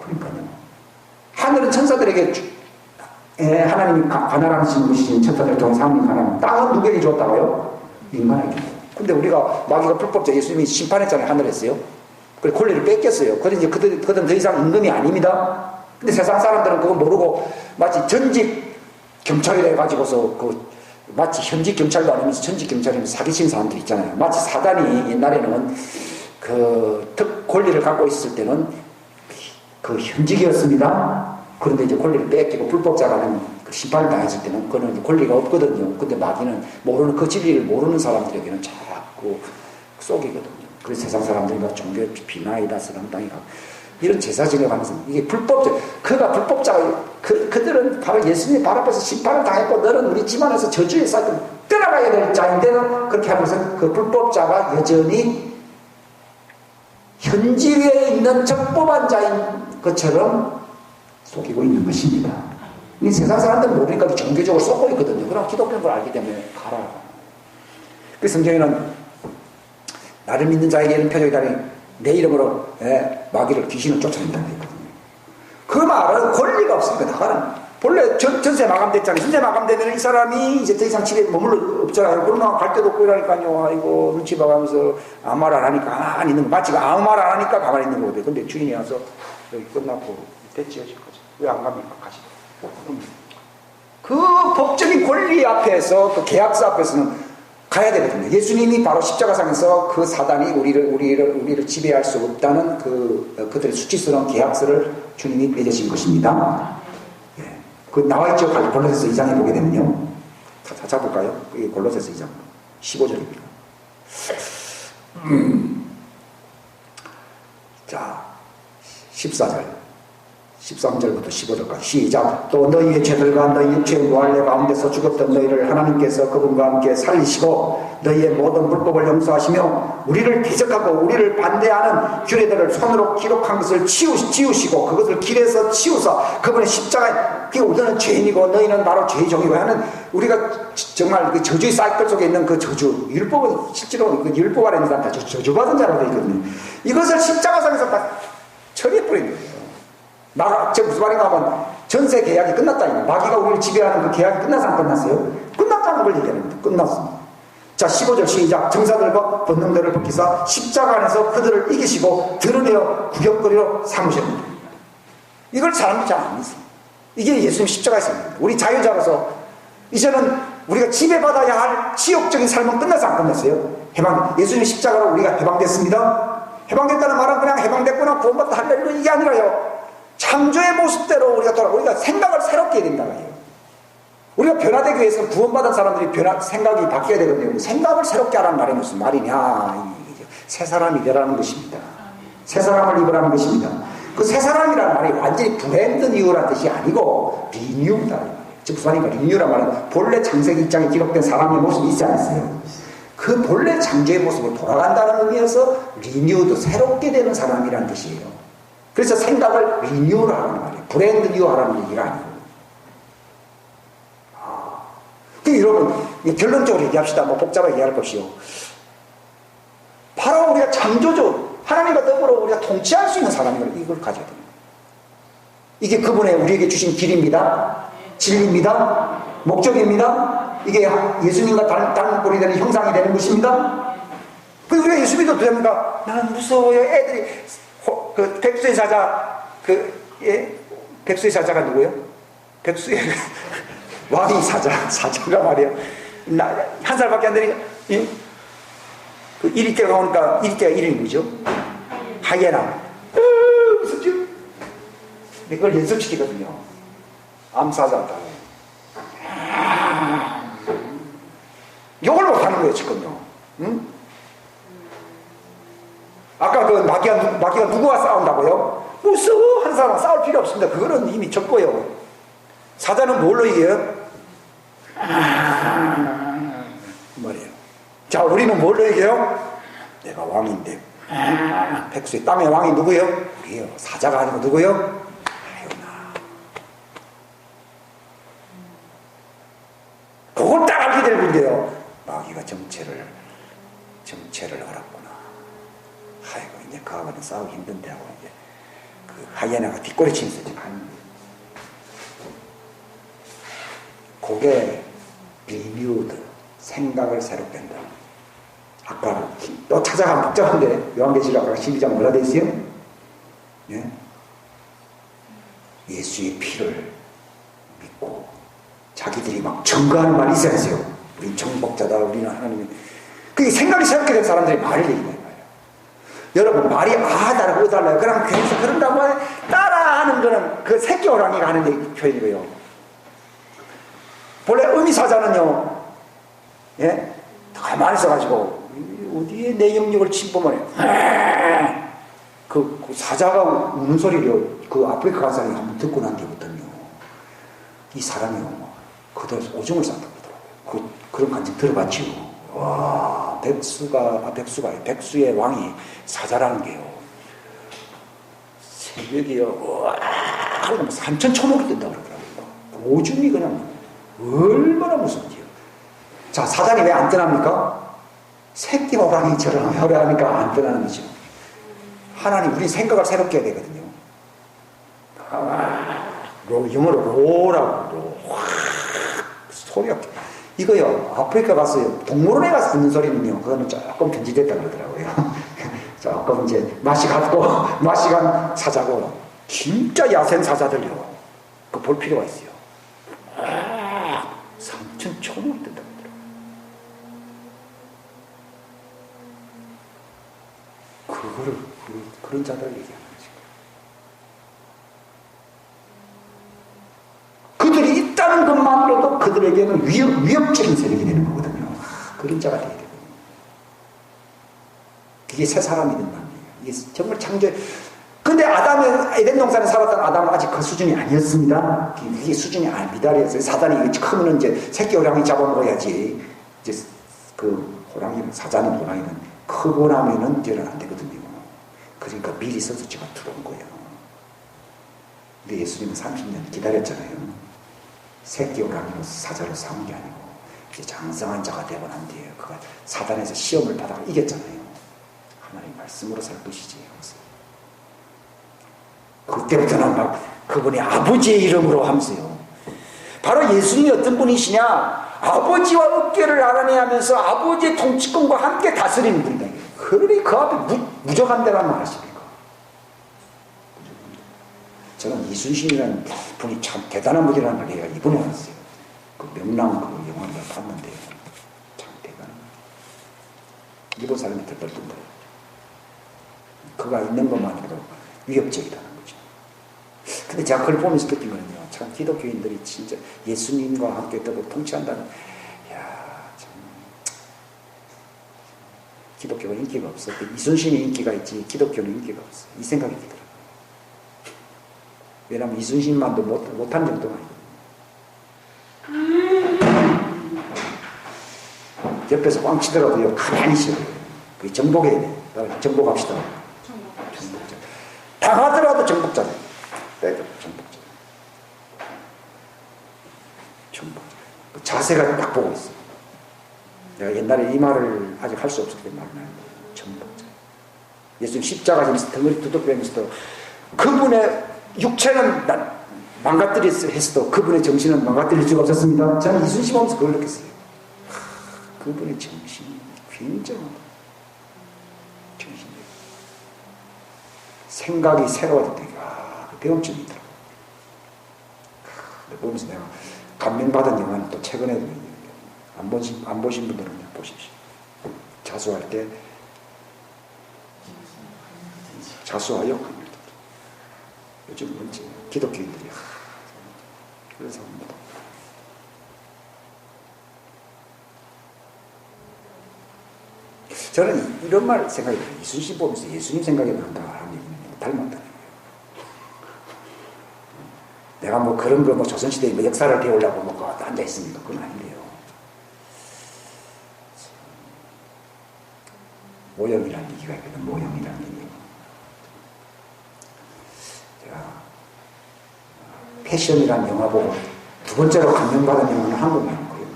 그러니까요. 하늘은 천사들에게 하나님이 가난하신 분이신 천사들 중 상민 가난. 땅은 누구에게 줬다고요? 인간에게. 근데 우리가 마귀가 불법자 예수님이 심판했잖아요. 하늘에서요. 그래서 권리를 뺏겼어요. 그래서 이제 그들은 더 이상 임금이 아닙니다. 근데 세상 사람들은 그거 모르고 마치 전직 경찰이라 해가지고서 마치 현직 경찰도 아니면서 전직 경찰이면 사기친 사람들 있잖아요. 마치 사단이 옛날에는 권리를 갖고 있을 때는 현직이었습니다. 그런데 이제 권리를 뺏기고 불법자라는 심판을 당했을 때는 그거는 이제 권리가 없거든요. 근데 마귀는 모르는 그 진리를 모르는 사람들에게는 자꾸 속이거든요. 그래서 세상 사람들이 종교 비나이다 서랑당이가 이런 제사 지내가면서 이게 불법자, 그가 불법자가 그들은 바로 예수님의 발 앞에서 심판을 당했고 너는 우리 집안에서 저주에 쌓여 떠나가야 될 자인데는 그렇게 하면서 그 불법자가 여전히 현지에 있는 적법한 자인 것처럼 속이고 있는 것입니다. 이 세상 사람들 모르니까 종교적으로 속고 있거든요. 그럼 기독교인 걸 알기 때문에 가라. 그 성경에는 나를 믿는 자에게는 표적이 다니 내 이름으로 마귀를 귀신을 쫓아낸다고 했거든요. 그 말은 권리가 없으니까 나가는. 본래 전세 마감됐잖아요. 전세 마감되면 이 사람이 이제 더 이상 집에 머물러 없잖아요. 그러나 갈 데도 없고 이러니까요. 아이고 눈치 봐가면서 아무 말 안 하니까 가만히 있는 거. 마치 아무 말 안 하니까 가만히 있는 거거든요. 근데 주인이 와서 여기 끝났고 됐지요 지금까지. 왜 안 갑니까? 가시. 그 법적인 권리 앞에서 그 계약서 앞에서는 가야 되거든요. 예수님이 바로 십자가상에서 그 사단이 우리를 지배할 수 없다는 그들의 수치스러운 계약서를 주님이 맺으신 것입니다. 예. 그 나와있죠. 골로새서 2장에 보게 되면요. 찾아볼까요? 그게 골로새서 2장 15절입니다. 자, 14절. 13절부터 15절까지 시작. 또 너희의 죄들과 너희 육체의 무할례 가운데서 죽었던 너희를 하나님께서 그분과 함께 살리시고 너희의 모든 불법을 용서하시며 우리를 기적하고 우리를 반대하는 규례들을 손으로 기록한 것을 지우시고 그것을 길에서 치우사 그분의 십자가에 우리는 죄인이고 너희는 바로 죄종이고 하는 우리가 정말 그 저주의 사이클 속에 있는 그 저주 율법은 실제로 그 율법 아래 있는 사람 다 저주받은 자로 되어 있거든요. 이것을 십자가상에서 다 처리해버린 거예요. 지금 무슨 말인가 하면 전세 계약이 끝났다니까. 마귀가 우리를 지배하는 그 계약이 끝나서 안 끝났어요? 끝났다는 걸 얘기합니다. 끝났습니다. 자 15절 시작. 정사들과 본능들을 벗기사 십자가 안에서 그들을 이기시고 드러내어 구경거리로 삼으셨습니다. 이걸 사람들이 잘 안 믿습니다. 이게 예수님 십자가에서 우리 자유자로서 이제는 우리가 지배받아야 할 지옥적인 삶은 끝나서 안 끝났어요? 예수님의 십자가로 우리가 해방됐습니다. 해방됐다는 말은 그냥 해방됐구나 구원받다 할렐루야 이게 아니라요. 창조의 모습대로 우리가 생각을 새롭게 해야 된다고요. 우리가 변화되기 위해서 구원받은 사람들이 생각이 바뀌어야 되거든요. 생각을 새롭게 하라는 말이 무슨 말이냐. 새 사람이 되라는 것입니다. 새 사람을 입으라는 것입니다. 그 새 사람이라는 말이 완전히 브랜드 뉴라는 뜻이 아니고 리뉴다. 즉 무슨 말인가? 리뉴란 말은 본래 창세기 1장에 기록된 사람의 모습이 있지 않았어요. 그 본래 창조의 모습으로 돌아간다는 의미에서 리뉴도 새롭게 되는 사람이라는 뜻이에요. 그래서 생각을 리뉴를 하라는 말이에요. 브랜드 뉴 하라는 얘기가 아니고. 여러분 결론적으로 얘기합시다. 뭐 복잡하게 얘기할 것이요. 바로 우리가 창조주 하나님과 더불어 우리가 통치할 수 있는 사람이걸 이걸 가져야 됩니다. 이게 그분의 우리에게 주신 길입니다. 진리입니다. 목적입니다. 이게 예수님과 다른 꼴이 되는 형상이 되는 것입니다. 그 우리가 예수 믿어도 됩니까? 나는 무서워요. 애들이 그 백수의 사자 백수의 사자가 누구예요? 백수의 왕이 사자가 말이에요. 한 살밖에 안 되니까 그 1위대가 오니까 1위대가 이름이 뭐죠? 하이에나. 무섭죠? 근데 그걸 연습시키거든요. 암사자다. 욕을 못하는 거예요 지금요. 응? 아까 그 마귀가 누구와 싸운다고요? 무서워 한 사람 싸울 필요 없습니다. 그거는 이미 졌고요. 사자는 뭘로 이겨요? 말이에요. 자, 우리는 뭘로 이겨요? 내가 왕인데. 백수의 땅의 왕이 누구예요? 우리요. 사자가 아니고 누구예요? 하요나. 그걸 딱 알게 될 건데요. 마귀가 정체를 알았구나. 아이고, 이제 그하고는 싸우기 힘든데 하고 이제 그 하이에나가 뒷꼬리 치면서 지금 하는 거예요. 그게 리뉴드, 생각을 새롭게 한다. 아까 또 찾아가면 복잡한데 요한계시록 아까 12장 뭐라 돼 있어요? 예? 예수의 피를 믿고 자기들이 막 증거하는 말이 있어야죠. 우린 정복자다. 우리는 하나님. 그게 생각이 새롭게 된 사람들이 말을 얘기해요. 여러분 말이 아다르고 달라요. 그럼 괜히 그런다고 따라하는 거는 그 새끼 호랑이가 하는 표현이고요. 본래 의미사자는요, 예? 가만히 있어가지고, 어디에 내 영역을 침범하네. 그 사자가 우는 소리를 그 아프리카 간 사람이 한번 듣고 난 뒤부터는요, 이 사람이요, 그대로 오줌을 싼다고 그러더라고요. 그런 간증 들어봤지요. 와, 백수의 왕이 사자라는 게요, 새벽이요, 와, 산천초목이 뜬다고 그러더라고요. 오줌이 그냥, 얼마나 무섭지요. 자, 사단이 왜 안 떠납니까? 새끼 호랑이처럼 혈해하니까 안 떠나는 거죠. 하나님, 우리 생각을 새롭게 해야 되거든요. 영어로 로라고, 소리가, 이거요, 아프리카 가서요, 동물원에 가서 듣는 소리는요, 그거는 조금 변질됐다 그러더라고요. 조금 이제 맛이 간 사자고, 진짜 야생 사자들요, 그 볼 필요가 있어요. 삼천 초목이 뜬다고 하더라고요. 그런 자들을 얘기하는 거죠. 그들이 있다는 것만으로도 그들에게는 위협적인 세력이 되는 거거든요. 그런 자가 되게 되거든요. 이게 새 사람이 된다는 얘기예요. 이게 정말 근데 에덴 동산에 살았던 아담은 아직 그 수준이 아니었습니다. 그게 수준이 미달이었어요. 사단이 크면 이제 새끼 호랑이 잡아먹어야지. 이제 그 사자는 호랑이는 크고 나면은 이제는 안 되거든요. 그러니까 미리 써서 제가 들어온 거예요. 근데 예수님은 30년 기다렸잖아요. 새끼 호랑이로 사자로 삼은 게 아니고, 이제 장성한 자가 되고 난 뒤에 그가 사단에서 시험을 받아 이겼잖아요. 하나님 말씀으로 살 것이지. 그때부터는 막 그분이 아버지의 이름으로 하면서요. 바로 예수님이 어떤 분이시냐? 아버지와 어깨를 나란히 하면서 아버지의 통치권과 함께 다스리는 분이다. 그러니 그 앞에 무적한다는 말 하십니까? 저는 이순신이라는 분이 참 대단한 분이라는 걸 내가 이번에 알았어요. 그 명랑 그 영화를 봤는데 참 대단해. 일본 사람이 더 떨던데. 그가 있는 것만으로도 위협적이라는 거죠. 근데 제가 그걸 보면서 느낀 거는요. 참 기독교인들이 진짜 예수님과 함께 또 통치한다는, 야, 참 기독교가 인기가 없어. 이순신이 인기가 있지 기독교는 인기가 없어. 이 생각이 들더라고요. 왜냐하면 이순신만도 못한 정도가 아니거든요. 옆에서 꽝 치더라도요 가만히 있어요. 그게 정복해야 돼. 정복합시다. 정복자. 당하더라도 정복자다. 정복자. 정복자. 그 자세가 딱 보고 있어. 내가 옛날에 이 말을 아직 할 수 없었기 때문에 말을 하는 거예요. 정복자. 예수님 십자가 지면서 덩어리 두둑거리면서도 그분의 육체는 망가뜨렸어도 그분의 정신은 망가뜨릴 수가 없었습니다. 저는 이순신 보면서 그걸 느꼈어요. 그분의 정신이 굉장한 정신이 생각이 새로워졌다. 배움점이 있더라고요. 보면서 내가 감명받은 영화는 또 최근에 안 보신 분들은 보십시오. 자수할 때 자수하여 요즘 뭔지 기독교인들이 그래서 저는 이런 말 생각이 들어요. 이순신 보면서 예수님 생각이 난다 하는 얘기는 닮았다는 거예요. 내가 뭐 그런 거 뭐 조선시대에 뭐 역사를 배우려고 뭐 앉아있으니까 그건 아닌데요. 모형이라는 얘기가 있거든. 모형이라는 얘기. 제가 패션이라는 영화 보고 두 번째로 감명받은 영화는 한국 영화고요.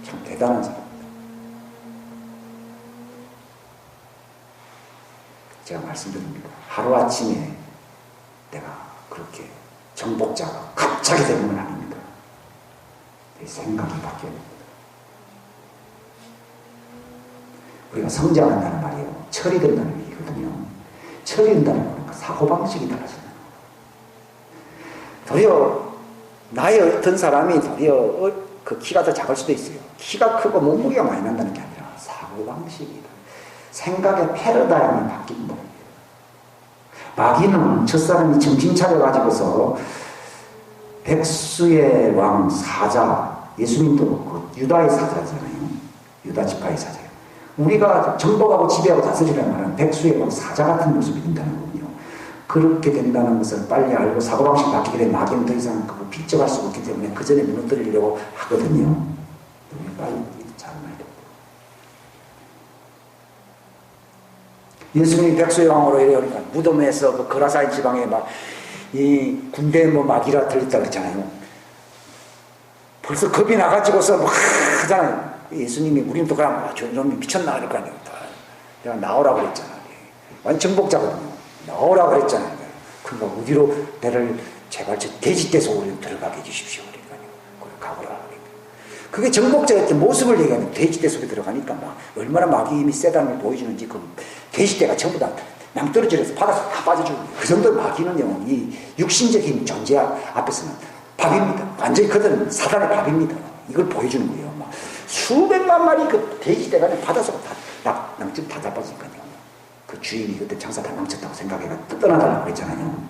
참 대단한 사람입니다. 제가 말씀드립니다. 하루아침에 내가 그렇게 정복자가 갑자기 되는 건 아닙니다. 내 생각이 바뀌어야 됩니다. 우리가 성장한다는 말이에요. 철이 든다는 얘기거든요. 철이 든다는 거는 사고방식이 달라져요. 도리어 나의 어떤 사람이 도리어 그 키가 더 작을 수도 있어요. 키가 크고 몸무게가 많이 난다는 게 아니라 사고방식이다. 생각의 패러다임이 바뀐 거예요. 마귀는 첫사람이 정신 차려가지고서 백수의 왕 사자, 예수님도 그 유다의 사자잖아요. 유다 지파의 사자예요. 우리가 정복하고 지배하고 다스리라는 말은 백수의 왕 사자 같은 모습이 된다는 거군요. 그렇게 된다는 것을 빨리 알고 사고방식이 바뀌게 되면 마귀는 더 이상 그거 빗져갈 수 없기 때문에 그 전에 무너뜨리려고 하거든요. 우리 빨리 잘 알아야 돼요. 예수님이 백수의 왕으로 이러니까 무덤에서 그 거라사인 지방에 막 이 군대 뭐 막이라 들렸다 그랬잖아요. 벌써 겁이 나가지고서 막 하잖아요. 예수님이 우리는 또 그냥 저놈이 미쳤나 그럴 거 아니에요. 내가 나오라 그랬잖아. 완전 정복자거든요. 나오라 그랬잖아요. 그러니까 어디로 내를 제발 저 돼지떼 속으로 들어가게 해주십시오. 그러니까요. 거기 가보라. 그러니까. 그게 정복자의 모습을 얘기하는 돼지떼 속에 들어가니까 막 얼마나 마귀 힘이 세다는 걸 보여주는지 그 돼지떼가 전부 다 낭떠러지에서 바다서 다 빠져주는 거예요. 그 정도 마귀는요, 이 육신적인 존재 앞에서는 밥입니다. 완전히 그들은 사단의 밥입니다. 이걸 보여주는 거예요. 막 수백만 마리 그 돼지떼가 바다속으로 다 낭떠러지 다 잡아지니까요. 그 주인이 그때 장사 다 망쳤다고 생각해가 떠나달라고 그랬잖아요.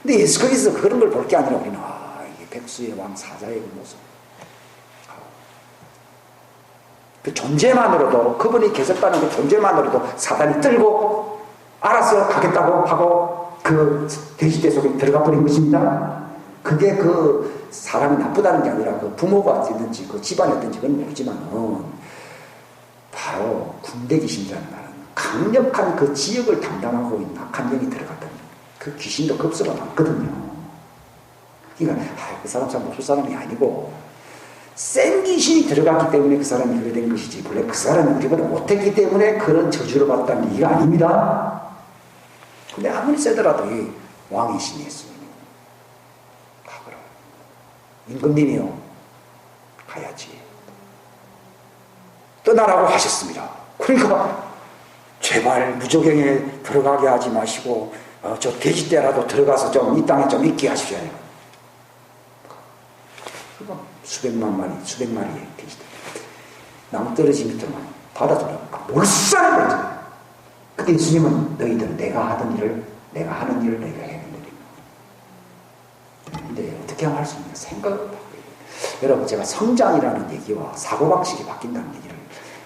근데 예수 거기서 그런 걸 볼 게 아니라 우리는 이게 백수의 왕 사자의 그 모습. 그 존재만으로도 그분이 계셨다는 그 존재만으로도 사단이 떨고 알아서 가겠다고 하고 그 돼지떼 속에 들어가 버린 것입니다. 그게 그 사람이 나쁘다는 게 아니라 그 부모가 어땠는지 그 집안이 어떤지 그건 모르지만 바로 군대 귀신이라는 말은 강력한 그 지역을 담당하고 있는 악한 영이 들어갔던 그 귀신도 급소가 많거든요. 그러니까 그 사람 참 못할 사람이 아니고 센 귀신이 들어갔기 때문에 그 사람이 그래 된 것이지 원래 그 사람이 우리보다 못했기 때문에 그런 저주를 받았다는 얘기가 아닙니다. 근데 아무리 세더라도 이 왕이신 예수님이 가거라. 임금님이요 가야지. 떠나라고 하셨습니다. 그러니까 제발 무조경에 들어가게 하지 마시고 저 돼지떼라도 들어가서 좀 이 땅에 좀 있게 하십시오. 그러니까 수백만 마리, 수백 마리의 돼지들. 나무 떨어진 밑으로만 받아주니까 몰살을 거죠. 그때 예수님은 너희들은 내가 하는 일을 너희가 해야 된다. 근데 어떻게 할 수 있냐? 생각을 바꿔야 돼요. 여러분, 제가 성장이라는 얘기와 사고방식이 바뀐다는 얘기를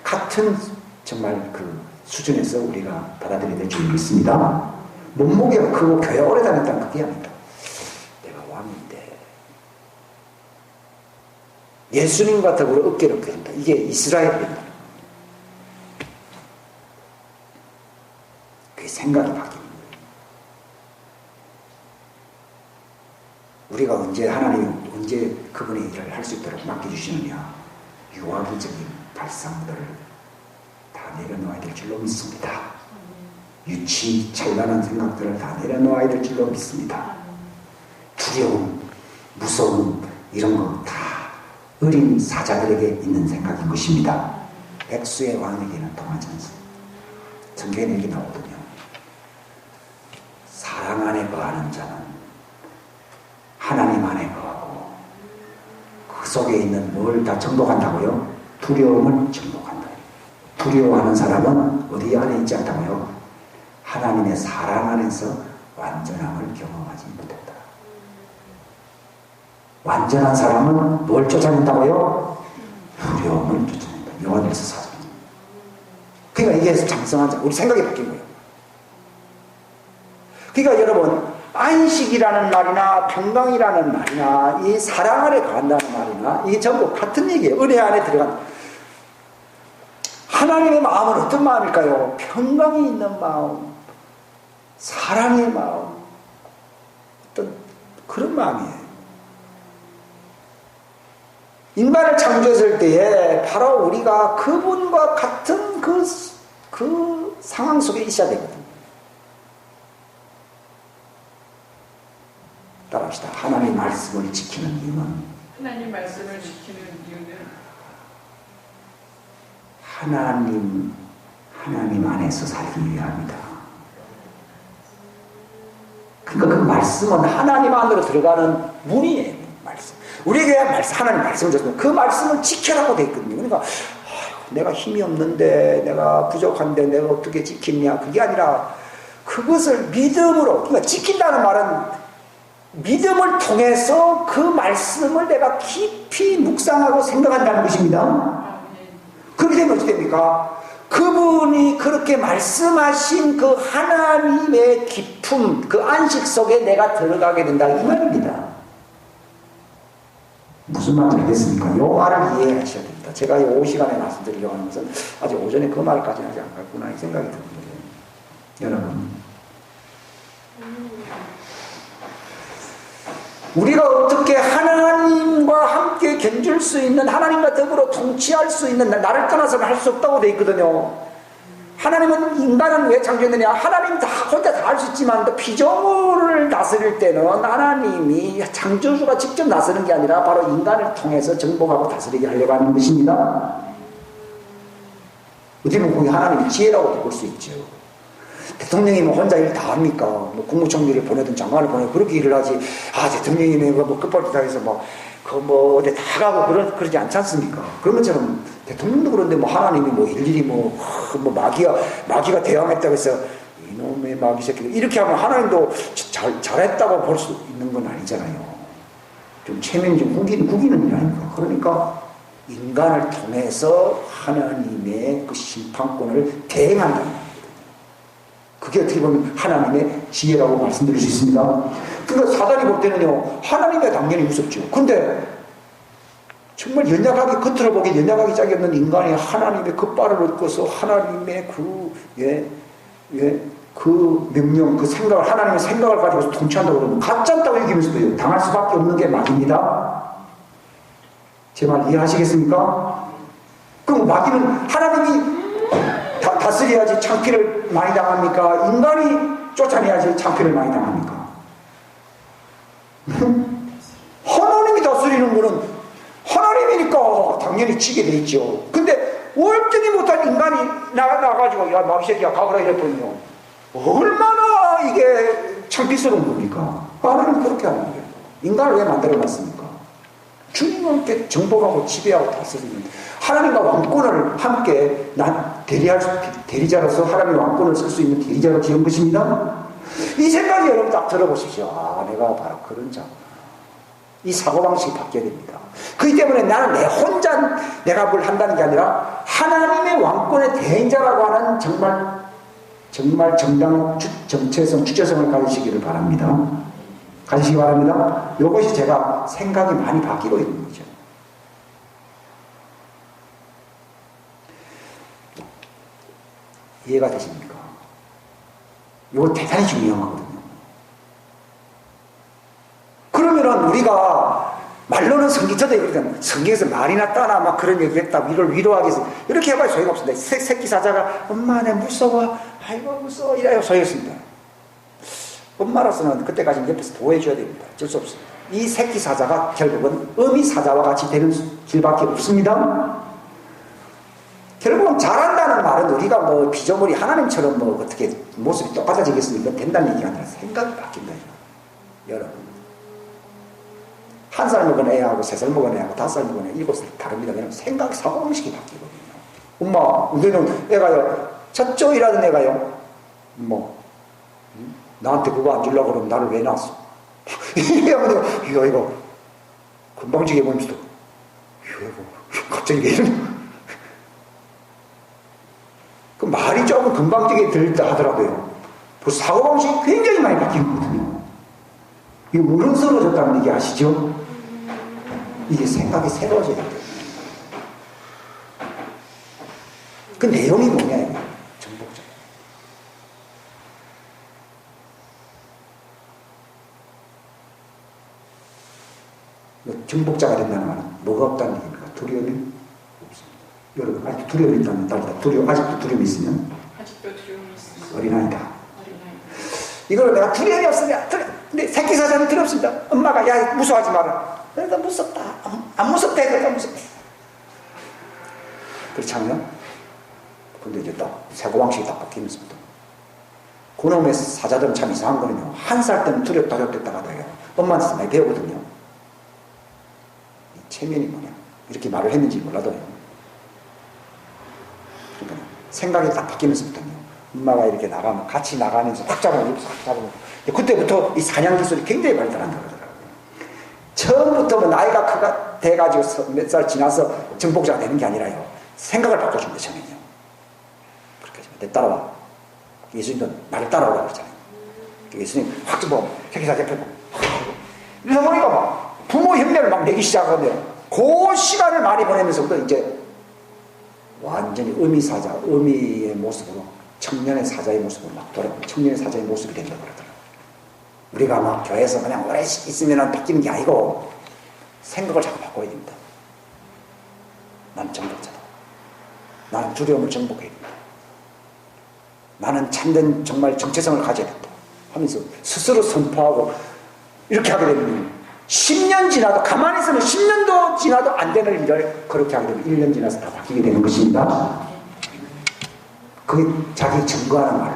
같은 정말 그 수준에서 우리가 받아들여야 될 줄 믿습니다. 몸무게가 크고 교회 오래 다녔다는 그게 아닙니다. 내가 왕인데 예수님 같다고 어깨를 펴는다. 이게 이스라엘입니다. 그게 생각이 바뀌는 거예요. 우리가 언제 그분의 일을 할 수 있도록 맡겨주시느냐? 유아기적인 발상들을 다 내려놓아야 될 줄로 믿습니다. 유치, 찬란한 생각들을 다 내려놓아야 될 줄로 믿습니다. 두려움, 무서움 이런 거 다 어린 사자들에게 있는 생각인 것입니다. 백수의 왕에게는 통하지 않습니다. 성경에 얘기 나오거든요. 사랑 안에 거하는 자는 하나님 안에 거하고 그 속에 있는 뭘 다 정복한다고요? 두려움을 정복한다. 두려워하는 사람은 어디 안에 있지 않다고요? 하나님의 사랑 안에서 완전함을 경험하지 못한다. 완전한 사람은 뭘 쫓아낸다고요? 두려움을 쫓아낸다. 요한일서 4장. 그러니까 이게 장성한 자, 우리 생각이 바뀐 거예요. 그러니까 여러분, 안식이라는 말이나 평강이라는 말이나 이 사랑 안에 거한다는 말이나 이게 전부 같은 얘기예요. 은혜 안에 들어간. 하나님의 마음은 어떤 마음일까요? 평강이 있는 마음, 사랑의 마음, 어떤 그런 마음이에요. 인간을 창조했을 때에 바로 우리가 그분과 같은 그 상황 속에 있어야 되거든요. 따라합시다. 하나님 말씀을 지키는 이유는 하나님 말씀을 지키는 이유는 하나님 안에서 살기 위함이다. 그러니까 그 말씀은 하나님 안으로 들어가는 문이에요. 말씀. 우리에게 하나님 말씀을 줬으면 그 말씀을 지켜라고 되어 있거든요. 그러니까 내가 힘이 없는데, 내가 부족한데 내가 어떻게 지키냐, 그게 아니라 그것을 믿음으로, 그러니까 지킨다는 말은 믿음을 통해서 그 말씀을 내가 깊이 묵상하고 생각한다는 것입니다. 그렇게 되면 어떻게 됩니까? 그분이 그렇게 말씀하신 그 하나님의 깊음, 그 안식 속에 내가 들어가게 된다, 이 말입니다. 무슨 말인지 알겠습니까? 이 말을 이해하셔야 됩니다. 제가 이 오후 시간에 말씀드리려고 하는 것은 아직 오전에 그 말까지는 아직 안 갔구나 이 생각이 듭니다. 여러분, 우리가 어떻게 하나님과 함께 견줄 수 있는, 하나님과 더불어 통치할 수 있는, 나를 떠나서는 할 수 없다고 되어 있거든요. 하나님은, 인간은 왜 창조했느냐? 하나님 혼자 다 할 수 있지만 또 피조물을 다스릴 때는 하나님이 창조주가 직접 나서는 게 아니라 바로 인간을 통해서 정복하고 다스리게 하려고 하는 것입니다. 어떻게 보면 그게 하나님의 지혜라고 볼 수 있죠. 대통령이 뭐 혼자 일 다 합니까? 뭐 국무총리를 보내든 장관을 보내든 그렇게 일을 하지. 대통령이 뭐 끝발잇하에서 어디 다 가고 그러지 않지 않습니까? 그런 것처럼 대통령도 그런데 뭐 하나님이 뭐 일일이 마귀가 대항했다고 해서 이놈의 마귀 새끼들 이렇게 하면 하나님도 잘했다고 볼 수 있는 건 아니잖아요. 좀 체면 좀 구기는 일 아닙니까? 그러니까 인간을 통해서 하나님의 그 심판권을 대행한다는 거예요. 그게 어떻게 보면 하나님의 지혜라고 말씀드릴 수 있습니다. 그러니까 사단이 볼 때는요, 하나님이 당연히 무섭죠. 근데 정말 겉으로 보기 연약하기 짝이 없는 인간이 하나님의 그 빨을 얻고서 하나님의 그 명령, 그 생각을, 하나님의 생각을 가지고서 통치한다고 그러면 가짜 않다고 얘기하면서도 당할 수밖에 없는 게 마귀입니다. 제 말 이해하시겠습니까? 그럼 마귀는 하나님이 다스려야지 창피를 많이 당합니까? 인간이 쫓아내야지 창피를 많이 당합니까? 하나님이 다스리는 거는 하나님이니까 당연히 지게 돼 있죠. 근데 월등히 못한 인간이 나가가지고 야 마귀 새끼야 가거라 이랬더니요, 얼마나 이게 창피스러운 겁니까? 하나님 그렇게 하는 거예요. 인간을 왜 만들어놨습니까? 주님은 이렇게 정복하고 지배하고 다스리는 하나님과 왕권을 함께 대리자로서 하나님의 왕권을 쓸 수 있는 대리자로 지은 것입니다. 이 생각이 여러분 딱 들어보십시오. 아, 내가 바로 그런 자. 이 사고방식이 바뀌어야 됩니다. 그렇기 때문에 나는 내 혼자 내가 뭘 한다는 게 아니라 하나님의 왕권의 대행자라고 하는 정말 정당한 정체성, 주체성을 가지시기를 바랍니다. 가지시기 바랍니다. 이것이 제가 생각이 많이 바뀌고 있는 거죠. 이해가 되십니까? 이거 대단히 중요한 거거든요. 그러면은 우리가 말로는 저도 이러니까 성경에서 말이나 따나 막 그런 얘기 했다, 이걸 위로하기 위해서 이렇게 해봐야 소용가 없습니다. 새끼 사자가 엄마 내 무서워, 아이고 무서워 이래야 소용없습니다. 엄마로서는 그때까지 옆에서 보호해줘야 됩니다. 어쩔 수 없습니다. 이 새끼 사자가 결국은 어미 사자와 같이 되는 길밖에 없습니다. 결국은 잘한다는 말은 우리가 뭐 피조물이 하나님처럼 뭐 어떻게 모습이 똑같아지겠습니까? 된다는 얘기가 아니라 생각이 바뀐다. 여러분. 1살 먹은 애하고 3살 먹은 애하고 5살 먹은 애, 7살 다릅니다. 그냥 생각, 사고방식이 바뀌거든요. 엄마, 우리는 애가요, 저쪽 일하던 애가요, 나한테 그거 안 주려고 그러면 나를 왜 낳았어? 이거, 금방지게 보면서도, 이거, 갑자기 왜 이러냐? 그 말이 조금 금방지게 들렸다 하더라도요, 벌써 사고방식이 굉장히 많이 바뀐 거거든요. 이게 무른스러워졌다는 얘기 아시죠? 이게 생각이 새로워져야 돼요. 그 내용이 뭐냐, 이게. 정복자. 정복자가 된다는 말은 뭐가 없다는 얘기입니까? 두려움이 없습니다. 여러분, 아직도 두려움이 있다는 답이다. 아직도 두려움이 있으면? 아직도 두려움이 있습니다. 어린아이다. 이걸 내가 두려움이 없으면, 근데 새끼 사자는 두렵습니다. 엄마가, 야, 무서워하지 마라. 그래서 무섭다. 안 무섭다 해도 무섭다. 그렇지 않나요? 근데 이제 딱 사고방식이 딱 바뀌면서부터. 그놈의 사자들은 참 이상한 거는요. 1살 때는 두렵다 하다가요. 엄마한테서 많이 배우거든요. 이 체면이 뭐냐. 이렇게 말을 했는지 몰라도요. 그러니까 생각이 딱 바뀌면서부터요. 엄마가 이렇게 나가면 같이 나가면서 딱 잡으면 그때부터 이 사냥 기술이 굉장히 발달한다고 그러더라고요. 처음부터 뭐 나이가 돼가지고 몇 살 지나서 정복자가 되는 게 아니라요. 생각을 바꿔줍니다, 처음에요. 그렇게 하지 마. 내 따라와. 예수님도 나를 따라오라고 그러잖아요. 예수님 확 좀 새끼사자 펴고. 이러다 보니까 막 부모 흉내를 막 내기 시작하면 그 시간을 많이 보내면서부터 이제 완전히 어미사자, 어미의 모습으로 청년의 사자의 모습으로 막 돌아오고 청년의 사자의 모습이 된다고 그러더라고요. 우리가 막 교회에서 그냥 오래 있으면 바뀌는 게 아니고 생각을 자꾸 바꿔야 됩니다. 나는 정복자다. 나는 두려움을 정복해야 된다. 나는 참된 정말 정체성을 가져야 된다 하면서 스스로 선포하고 이렇게 하게 되면 10년 지나도 가만히 있으면 10년도 지나도 안 되는 일을 그렇게 하게 되면 1년 지나서 다 바뀌게 되는 것입니다. 그게 자기 증거하는 말로.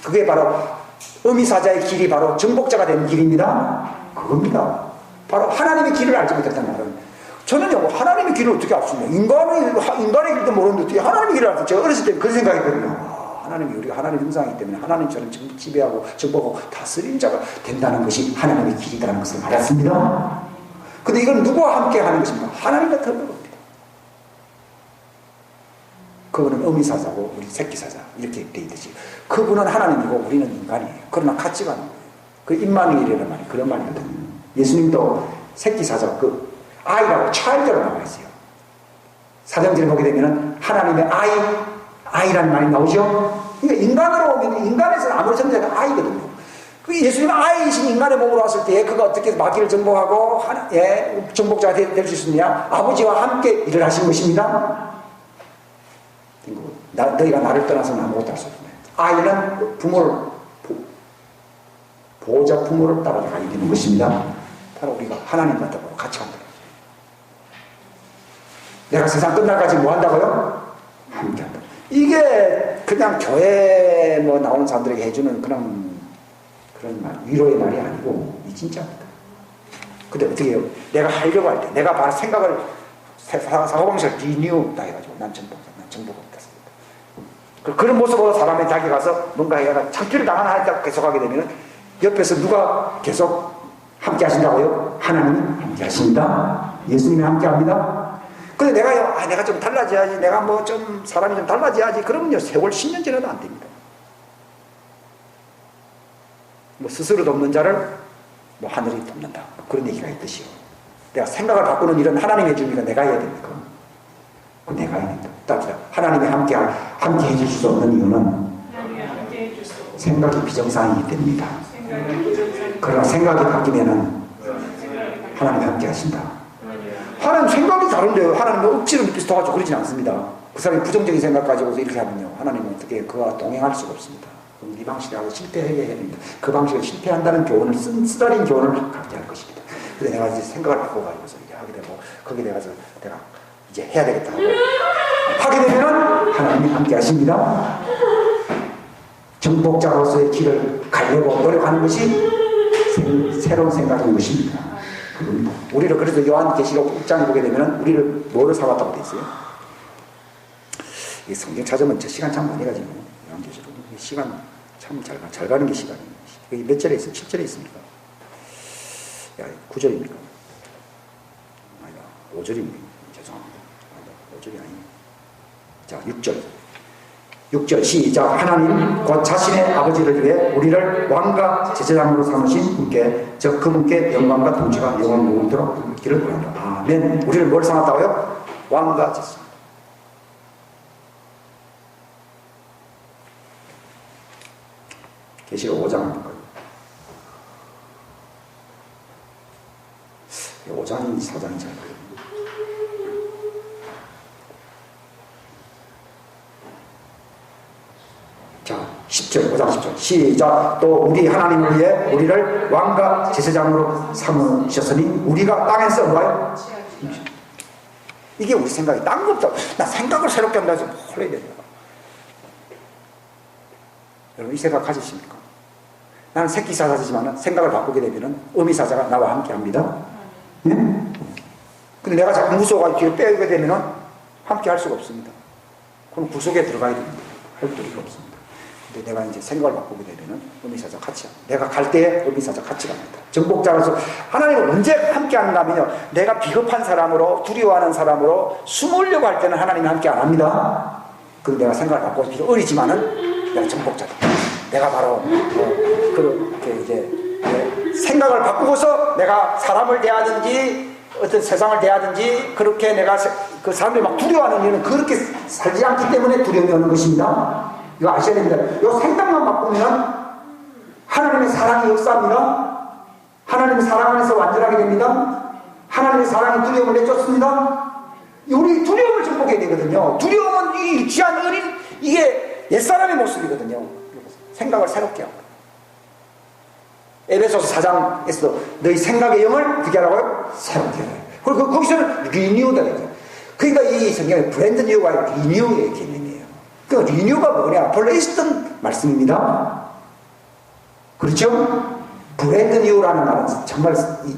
그게 바로 어미사자의 길이 바로 정복자가 되는 길입니다. 그겁니다. 바로 하나님의 길을 알지 못했다는 말은 저는요 하나님의 길을 어떻게 알습니까? 인간의 길도 모르는데 어떻게 하나님의 길을 알았어요? 제가 어렸을 때 그런 생각했거든요. 하나님이 우리가 하나님 형상이기 때문에 하나님처럼 지배하고 정복하고 다스린 자가 된다는 것이 하나님의 길이라는 것을 알았습니다. 근데 이건 누구와 함께 하는 것입니까? 하나님과 더불어 겁니다. 그분은 어미사자고 우리 새끼사자 이렇게 돼 있듯이 그분은 하나님이고 우리는 인간이에요. 그러나 같이 가는 거예요. 그 임마누엘이라는 말이 그런 말이거든요. 예수님도 새끼사자 그 아이라고 차일드라고 나와 있어요. 사도행전을 보게 되면 하나님의 아이라는 말이 나오죠. 그러니까 인간으로 오면 인간에서는 아무리 정자가 아이거든요. 그 예수님 아이이신 인간의 몸으로 왔을 때 그가 어떻게 마귀를 정복하고 정복자가 될 수 있느냐? 아버지와 함께 일을 하신 것입니다. 너희가 나를 떠나서는 아무것도 할 수 없다. 아이는 보호자 부모를 따라가게 되는 것입니다. 바로 우리가 하나님과 더불어 같이 한다. 내가 세상 끝날까지 뭐 한다고요? 함께 한다. 이게 그냥 교회 뭐 나오는 사람들에게 해주는 그런 말, 위로의 말이 아니고 이 진짜입니다. 근데 어떻게 해요? 내가 하려고 할 때, 내가 바로 생각을, 사고방식을 리뉴, 다 해가지고, 난 정복하겠다. 그런 모습으로 사람의 자기 가서 뭔가 해가 창피를 당하나 할때 계속하게 되면 옆에서 누가 계속 함께 하신다고요? 하나님이 함께 하십니다. 예수님이 함께 합니다. 근데 내가요, 내가 좀 달라져야지, 내가 뭐 좀 사람이 좀 달라져야지, 그러면요, 세월 10년 지나도 안 됩니다. 뭐 스스로 돕는 자를 뭐 하늘이 돕는다. 그런 얘기가 있듯이요. 내가 생각을 바꾸는 일은 하나님의 주니까 내가 해야 됩니까? 내가 해야 됩니다. 하나님이 함께 해주실 수 없는 이유는 생각이 비정상이기 때문이다. 그러나 생각이 바뀌면은 하나님이 함께 하신다. 하나님 생각이 다른데요. 하나님은 억지로 비슷하죠. 그러진 않습니다. 그 사람이 부정적인 생각 가지고서 이렇게 하면요, 하나님은 어떻게 그와 동행할 수가 없습니다. 그럼 이 방식으로 실패하게 해야 됩니다. 그 방식을 실패한다는 교훈을, 쓰라린 교훈을 갖게 할 것입니다. 근데 내가 이제 생각을 바꿔가지고서 이렇게 하게 되고, 거기에 내가 이제 해야 되겠다 하게 되면은 하나님이 함께 하십니다. 정복자로서의 길을 가려고 노력하는 것이 새로운 생각인 것입니다. 그겁니다. 우리를 그래서 요한계시록 6장에 보게 되면 우리를 뭐를 삼았다고 돼 있어요? 이 성경 찾으면 저 시간 참 많이 가지고, 요한계시록 시간 참 잘 가는 게 시간이에요. 여기 몇 절에 있어요? 7절에 있습니까? 9절입니까? 아니다, 5절입니까? 죄송합니다. 5절이 아니에요. 자, 6절 시작. 하나님 곧 자신의 아버지를 위해 우리를 왕과 제사장으로 삼으신 분께, 즉 그분께 영광과 통치가 영원 무궁토록 있기를 바랍니다. 아멘. 우리를 뭘 삼았다고요? 왕과 제사장. 계시록 5장 볼까요? 5장인지 4장인지 알까요? 자, 10절, 5장 10절 시작. 또 우리 하나님을 위해 우리를 왕과 제사장으로 삼으셨으니 우리가 땅에서 뭐예요? 이게 우리 생각이 딴 거 없다. 나 생각을 새롭게 한다 해서 홀려야 된다. 여러분 이 생각 가지십니까? 나는 새끼사자지만 생각을 바꾸게 되면 어미사자가 나와 함께 합니다. 네? 근데 내가 자꾸 무서워가지고 뒤로 빼게 되면 함께 할 수가 없습니다. 그럼 구속에 들어가야 됩니다. 할 도리가 없습니다. 근데 내가 이제 생각을 바꾸게 되면 어미사자 같이 합니다. 내가 갈 때 어미사자 같이 갑니다. 정복자로서 하나님을 언제 함께 하는가 하면요, 내가 비겁한 사람으로, 두려워하는 사람으로 숨으려고 할 때는 하나님이 함께 안 합니다. 그런데 내가 생각을 바꾸고 비록 어리지만은 내가 정복자다. 내가 바로 그렇게 이제 생각을 바꾸고서 내가 사람을 대하든지 어떤 세상을 대하든지 그렇게 내가 그 사람들이 막 두려워하는 이유는 그렇게 살지 않기 때문에 두려움이 오는 것입니다. 이거 아셔야 됩니다. 이 생각만 바꾸면 하나님의 사랑이 역사합니다. 하나님의 사랑 안에서 완전하게 됩니다. 하나님의 사랑이 두려움을 내쫓습니다. 우리 두려움을 정복해야 되거든요. 두려움은 이 귀한 어린, 이게 옛사람의 모습이거든요. 생각을 새롭게 하고. 에베소서 4장에서도 너희 생각의 영을 어떻게 하라고요? 새롭게 하라고요. 그리고 거기서는 리뉴다. 그러니까 이 성경에 브랜드 뉴와 리뉴의 개념이에요. 그 리뉴가 뭐냐? 본래 있었던 말씀입니다. 그렇죠? 브랜드 뉴라는 말은 정말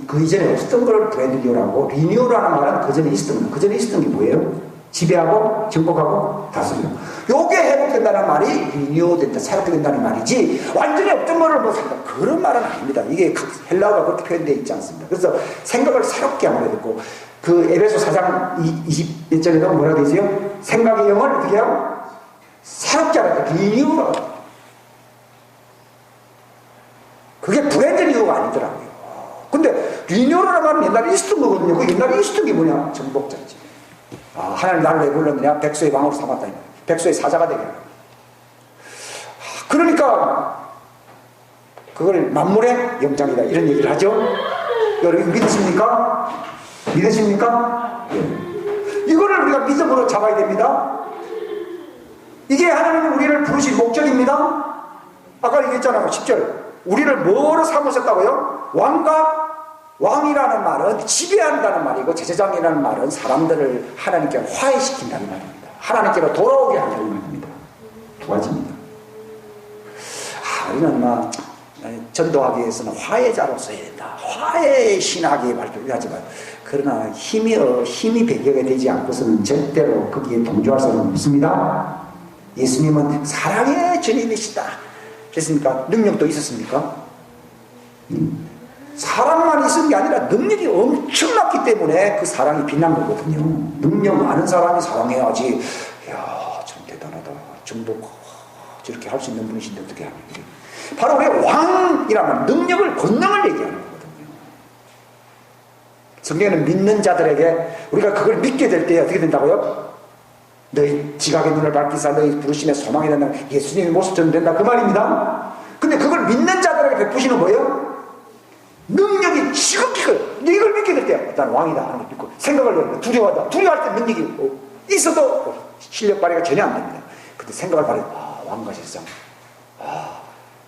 그 이전에 없었던 걸 브랜드 뉴라고, 리뉴라는 말은 그 전에 있었던 거예요. 그 전에 있었던 게 뭐예요? 지배하고 정복하고 다스리고. 요게 회복된다는 말이 리뉴된다, 새롭게 된다는 말이지 완전히 없던 거를 뭐 생각, 그런 말은 아닙니다. 이게 헬라어가 그렇게 표현되어 있지 않습니다. 그래서 생각을 새롭게 하면 되고, 그 에베소 4장 21절에도 뭐라고 되어 있어요? 생각의 영을 어떻게 하고? 새롭게 하라. 리뉴라고. 그게 브랜드 뉴가 아니더라고요. 근데 리뉴라는 말은 옛날에 있었던 거거든요. 그 옛날에 있었던 게 뭐냐? 정복자지. 하나님 나를 왜 불렀느냐? 백소의 왕으로 삼았다. 백소의 사자가 되게. 그러니까 그걸 만물의 영장이다, 이런 얘기를 하죠. 여러분 믿으십니까? 믿으십니까? 이거를 우리가 믿음으로 잡아야 됩니다. 이게 하나님이 우리를 부르신 목적입니다. 아까 얘기했잖아요. 10절 우리를 뭐로 삼으셨다고요? 왕이라는 말은 지배한다는 말이고, 제사장이라는 말은 사람들을 하나님께 화해시킨다는 말입니다. 하나님께로 돌아오게 하는 말입니다. 두 가지입니다. 우리는 막 전도하기 위해서는 화해자로 써야 된다. 화해의 신학이 발표하지만 그러나 힘이 배격이 되지 않고서는 절대로 거기에 동조할 수는 없습니다. 예수님은 사랑의 주님이시다. 그랬습니까? 능력도 있었습니까? 사랑만 있은 게 아니라 능력이 엄청났기 때문에 그 사랑이 빛난 거거든요. 능력 많은 사람이 사랑해야지. 이야, 참 대단하다. 정복 저렇게 할 수 있는 분이신데 어떻게 하냐. 바로 우리가 왕이라면 능력을, 권능을 얘기하는 거거든요. 성경에는 믿는 자들에게 우리가 그걸 믿게 될 때 어떻게 된다고요? 너희 지각의 눈을 밝히사 너희 부르심의 소망이 된다. 예수님의 모습처럼 된다. 그 말입니다. 근데 그걸 믿는 자들에게 베푸시는 거예요? 능력이 지극히 커요. 이걸 믿게 될 때 일단 왕이다 하는 걸 믿고 생각을 해요. 두려워한다. 두려워할 때 능력이 있어도 실력 발휘가 전혀 안 됩니다. 근데 생각을 발휘해요. 왕과 실상.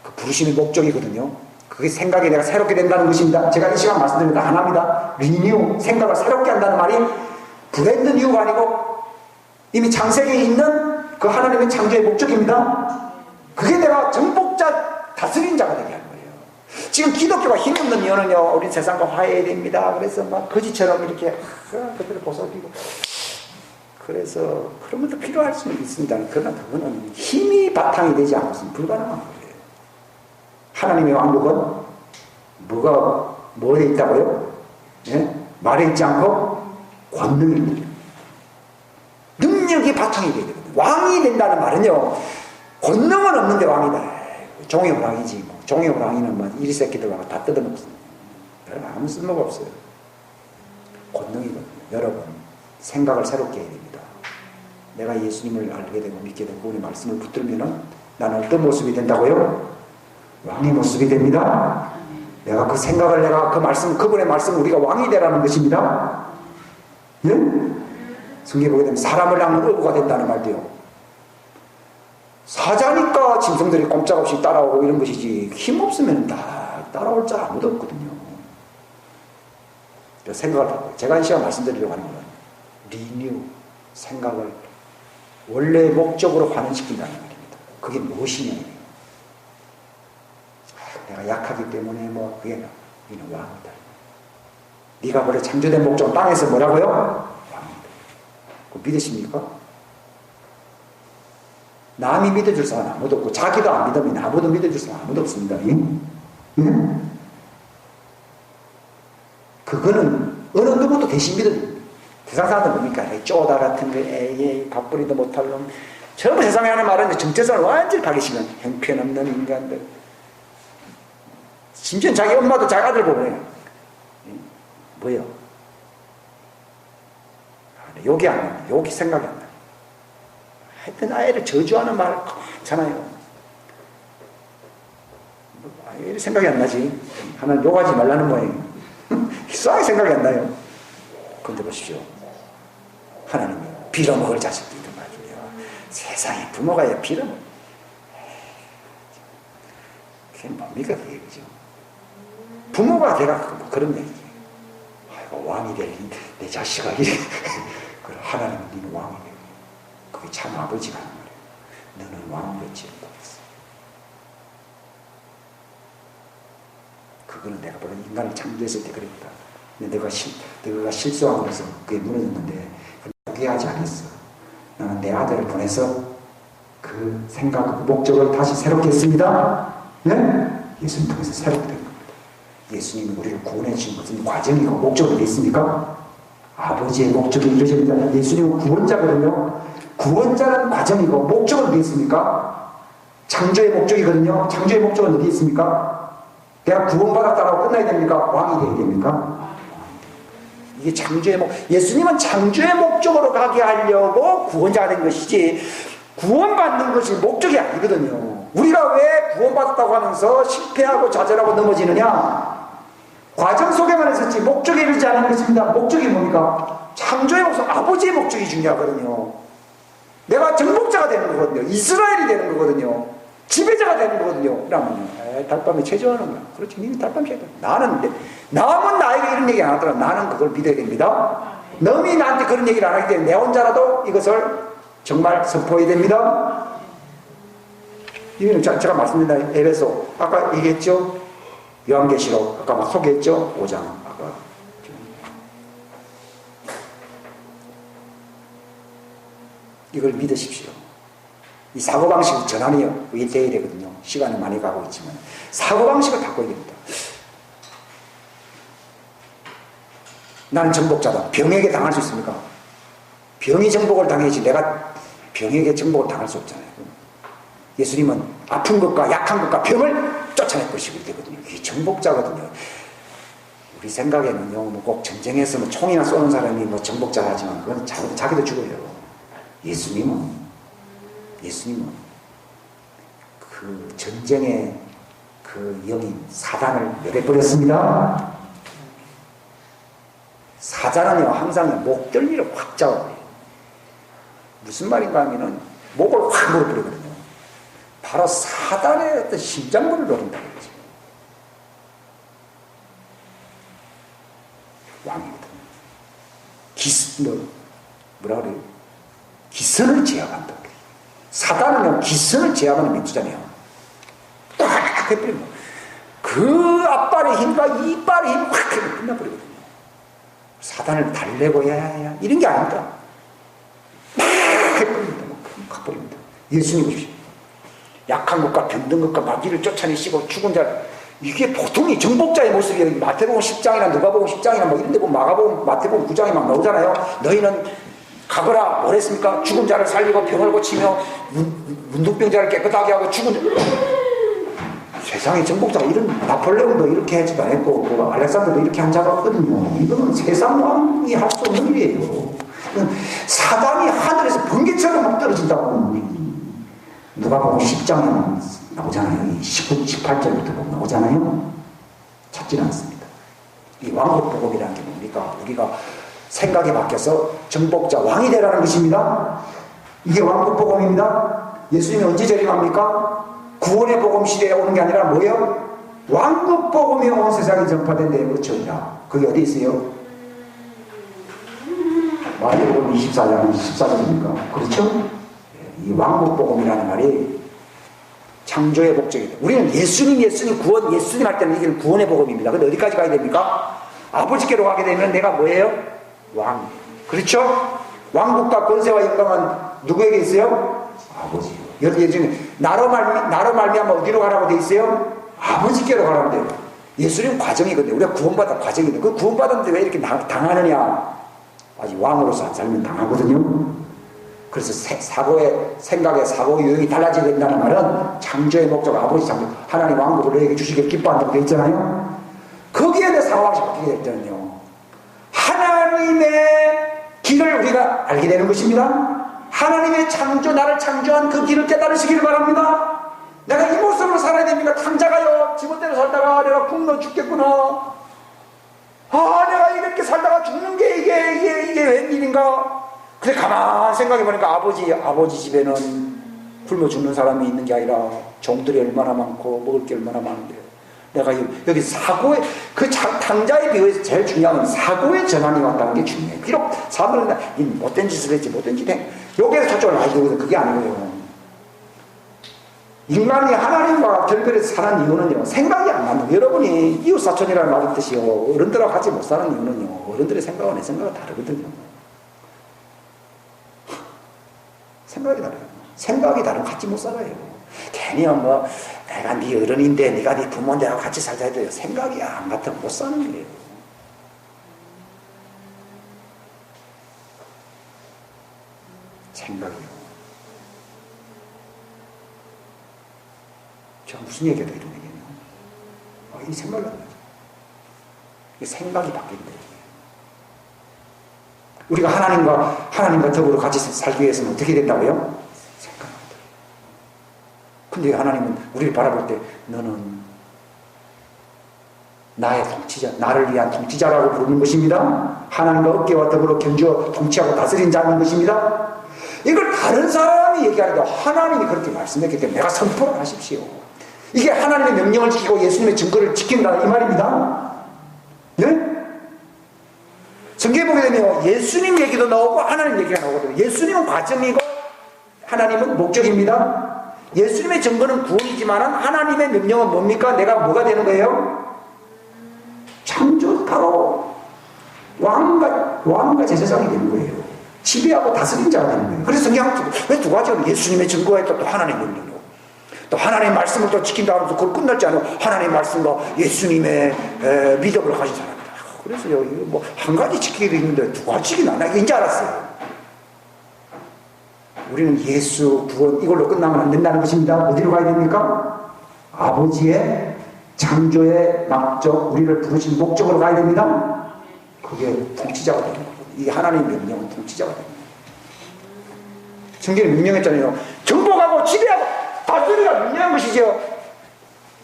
그 부르심의 목적이거든요. 그게 생각이 내가 새롭게 된다는 것입니다. 제가 이 시간 말씀드립니다. 하나입니다. 리뉴, 생각을 새롭게 한다는 말이 브랜드 뉴가 아니고 이미 창세기에 있는 그 하나님의 창조의 목적입니다. 그게 내가 정복자, 다스린 자가 되게 하는 거예요. 지금 기독교가 힘없는 이유는요, 우리 세상과 화해해야 됩니다. 그래서 막 거지처럼 이렇게 그들을 보살피고 그래서 그런 것도 필요할 수는 있습니다. 그러나 그거는 힘이 바탕이 되지 않고서는 불가능한 거예요. 하나님의 왕국은 뭐에 있다고요? 예? 말에 있지 않고 권능입니다. 능력이 바탕이 되거든요. 왕이 된다는 말은요, 권능은 없는데 왕이다. 종의 왕이지. 뭐. 종의 왕이는 뭐 이리 새끼들 와가 다 뜯어먹습니다. 아무 쓸모가 없어요. 권능이거든요. 여러분, 생각을 새롭게 해야 됩니다. 내가 예수님을 알게 되고 믿게 되고 그분의 말씀을 붙들면은 나는 어떤 모습이 된다고요? 왕의 모습이 됩니다. 내가 그 생각을 내가 그 말씀, 그분의 말씀 우리가 왕이 되라는 것입니다. 예? 성경에 보게 되면 사람을 향한 의부가 된다는 말도요. 사자니까 짐승들이 꼼짝없이 따라오고 이런 것이지 힘없으면 다 따라올 자 아무도 없거든요. 생각을 바꿔요. 제가 이 시간 말씀드리려고 하는 건 리뉴, 생각을 원래의 목적으로 환원시킨다는 말입니다. 그게 무엇이냐. 내가 약하기 때문에 뭐 그게 우리는 왕이다. 네가 원래 창조된 목적은 땅에서 뭐라고요? 왕이다. 그거 믿으십니까? 남이 믿어줄 사람 아무도 없고 자기도 안 믿으면 아무도 믿어줄 사람 아무도 없습니다. 예? 그거는 어느 누구도 대신 믿어줍니다. 세상 사람들 뭡니까? 쪼다 같은 거, 에이, 밥벌이도 못할 놈. 전부 세상에 하는 말은 정체성을 완전히 파괴시키는 형편없는 인간들. 심지어 자기 엄마도 자기 아들 보고 그래요. 뭐요? 욕이 안 난다. 욕이 생각이 안 난다. 하여튼 아이를 저주하는 말 많잖아요. 아이를 생각이 안 나지. 하나는 욕하지 말라는 모양이에요. 이상하게 생각이 안 나요. 그런데 보십시오. 하나님이 빌어먹을 자식들이든 말이에요. 세상에 부모가 빌어먹을. 그게 뭡니까 그게 그죠? 부모가 내가 뭐 그런 얘기지. 아이고 왕이 될 내 자식아 이래. 그래 하나님은 너는 왕이 돼. 그게 참 아버지가 하는 말이에요. 너는 왕이 되지 못했어. 그거는 내가 보는 인간을 창조했을 때 그랬다. 근데 내가 실수함으로써 그게 무너졌는데 포기하지 않았어. 나는 내 아들을 보내서 그 생각, 그 목적을 다시 새롭게 했습니다. 네? 예수님 통해서 새롭게 된 겁니다. 예수님이 우리를 구원해 주신 것은 과정이고 목적이 어디 있습니까? 아버지의 목적이 이루어집니다. 예수님은 구원자거든요. 구원자는 과정이고 목적은 어디 있습니까? 창조의 목적이거든요. 창조의 목적은 어디 있습니까? 내가 구원받았다라고 끝나야 됩니까? 왕이 되어야 됩니까? 이게 창조의 예수님은 창조의 목적으로 가게 하려고 구원자가 된 것이지 구원받는 것이 목적이 아니거든요. 우리가 왜 구원받았다고 하면서 실패하고 좌절하고 넘어지느냐? 과정 속에만 있었지 목적에 이르지 않은 것입니다. 목적이 뭡니까? 창조의 목적, 아버지의 목적이 중요하거든요. 내가 정복자가 되는 거거든요. 이스라엘이 되는 거거든요. 지배자가 되는 거거든요. 그러면요. 달밤에 최저하는 거야. 그렇지. 니는 달밤에 최저. 남은 나에게 이런 얘기 안 하더라도 나는 그걸 믿어야 됩니다. 남이 나한테 그런 얘기를 안 하기 때문에 내 혼자라도 이것을 정말 선포해야 됩니다. 이거는 제가 말씀드린 에베소, 아까 얘기했죠? 요한계시록, 아까 막 소개했죠? 5장. 아까. 이걸 믿으십시오. 이 사고방식 전환이 돼야 되거든요. 시간이 많이 가고 있지만. 사고방식을 바꿔야 됩니다. 나는 정복자다. 병에게 당할 수 있습니까? 병이 정복을 당해야지 내가 병에게 정복을 당할 수 없잖아요. 예수님은 아픈 것과 약한 것과 병을 쫓아낼 것이기 되거든요. 이게 정복자거든요. 우리 생각에는요, 뭐 꼭 전쟁에서 뭐 총이나 쏘는 사람이 뭐 정복자 하지만 그건 자기도 죽어요. 예수님은 그 전쟁의 그 영인 사단을 멸해버렸습니다. 사단은요, 항상 목덜미를 확 잡아버려요. 무슨 말인가 하면은 목을 확 물어버리거든요. 바로 사단의 어떤 심장부를 노린다고 그러죠. 왕이거든요. 뭐라 그래요? 기선을 제압한다. 사단은요, 기선을 제압하는 민주잖아요. 딱 해버리면 그 앞발의 힘과 이빨의 힘이 확 해서 끝나버리거든요. 사단을 달래고 야야야 이런 게 아닙니다. 막 해버립니다. 막 가버립니다. 예수님 보십시오. 약한 것과 병든 것과 마귀를 쫓아내시고 죽은 자, 이게 보통이 정복자의 모습이에요. 마태복음 10장이나 누가복음 10장이나 뭐 이런 데 보면 마가복음, 마태복음 9장에 막 나오잖아요. 너희는 가거라 뭐랬습니까? 죽은 자를 살리고 병을 고치며 문둥병자를 깨끗하게 하고 죽은 세상의 정복자가 이런, 나폴레옹도 이렇게 하지도 않았고 뭐 알렉산더도 이렇게 한 자가 없거든요. 이거는 세상 왕이 할 수 없는 일이에요. 사단이 하늘에서 번개처럼 막 떨어진다고 누가복음 10장에 나오잖아요. 19, 18절부터 나오잖아요. 찾지는 않습니다. 이 왕국복음이라는 게 뭡니까? 우리가 생각이 바뀌어서 정복자 왕이 되라는 것입니다. 이게 왕국복음입니다. 예수님이 언제 재림합니까? 구원의 복음 시대에 오는 게 아니라 뭐예요? 왕국복음이 온 세상에 전파된 데에 그쳐이라. 그게 어디 있어요? 마태복음 24장 24절입니까? 그렇죠? 이 왕국복음이라는 말이 창조의 목적이다. 우리는 예수님 구원, 예수님 할 때는 이게 구원의 복음입니다. 근데 어디까지 가야 됩니까? 아버지께로 가게 되면 내가 뭐예요? 왕. 그렇죠? 왕국과 권세와 영광은 누구에게 있어요? 아버지. 여러분 중에 나로 말미암아 어디로 가라고 돼 있어요? 아버지께로 가라고 돼요. 예수님 과정이거든요. 우리가 구원받아 과정이거든요. 그 구원받았는데 왜 이렇게 당하느냐? 아직 왕으로서 안 살면 당하거든요. 그래서 생각의 사고 유형이 달라지게 된다는 말은 창조의 목적, 아버지 창조, 하나님 왕국을 너에게 주시길 기뻐한다고 되어 있잖아요. 거기에 대해 사고방식이 어떻게 됐더니요. 하나님의 길을 우리가 알게 되는 것입니다. 하나님의 창조, 나를 창조한 그 길을 깨달으시길 바랍니다. 내가 이 모습으로 살아야 됩니까? 탕자가요, 지멋대로 살다가 내가 굶어 죽겠구나. 내가 이렇게 살다가 죽는 게 이게 웬일인가? 근데 가만히 생각해보니까 아버지 집에는 굶어 죽는 사람이 있는 게 아니라 종들이 얼마나 많고 먹을 게 얼마나 많은데 내가 여기 사고의 그 탕자에 비해서 제일 중요한 건 사고의 전환이 왔다는 게 중요해요. 비록 사람들은 이 못된 짓을 했지 못된 짓 해. 여기에서 저쪽을 알게 되거든. 그게 아니고요. 인간이 하나님과 결별해서 사는 이유는요, 생각이 안 맞는 거예요. 여러분이 이웃사촌이라는 말이 뜻이요, 어른들하고 같이 못 사는 이유는요, 어른들의 생각과 내 생각은 다르거든요. 생각이 다르요. 생각이 다르면 같이 못 살아요. 괜히 뭐 내가 네 어른인데 네가 네 부모인데 하고 같이 살자 해도 생각이 안 같으면 못 사는 거예요. 생각이요. 제가 무슨 얘기가 이런 얘기예요? 이 생각이 안 나죠. 생각이 바뀐다. 우리가 하나님과 더불어 같이 살기 위해서는 어떻게 된다고요? 생각합니다. 근데 하나님은 우리를 바라볼 때 너는 나의 통치자, 나를 위한 통치자라고 부르는 것입니다. 하나님과 어깨와 더불어 견주어 통치하고 다스린 자는 것입니다. 이걸 다른 사람이 얘기하는데 하나님이 그렇게 말씀했기 때문에 내가 선포를 하십시오. 이게 하나님의 명령을 지키고 예수님의 증거를 지킨다 이 말입니다. 네? 성경에 보게 되면 예수님 얘기도 나오고 하나님 얘기가 나오거든요. 예수님은 과정이고 하나님은 목적입니다. 예수님의 증거는 구원이지만 하나님의 명령은 뭡니까? 내가 뭐가 되는 거예요? 창조 바로 왕과 제사장이 되는 거예요. 지배하고 다스린 자가 되는 거예요. 그래서 성경 왜 두 가지가 예수님의 증거가 있다, 또 하나님의 명령이고, 또 하나님의 말씀을 또 지킨다 하면서 그걸 끝날지 않아요. 하나님의 말씀과 예수님의 믿음을 가진 사람이다. 그래서요, 이거 뭐 한 가지 지키게 돼 있는데 두 가지긴 안 하게 이제 알았어요. 우리는 예수 구원 이걸로 끝나면 안 된다는 것입니다. 어디로 가야 됩니까? 아버지의 창조의 목적, 우리를 부르신 목적으로 가야 됩니다. 그게 통치자가 되는 거예요. 이 하나님의 명령은 통치자가 되는 거예요. 성경이 명령했잖아요. 정복하고 지배하고 다스리가 명령한 것이죠.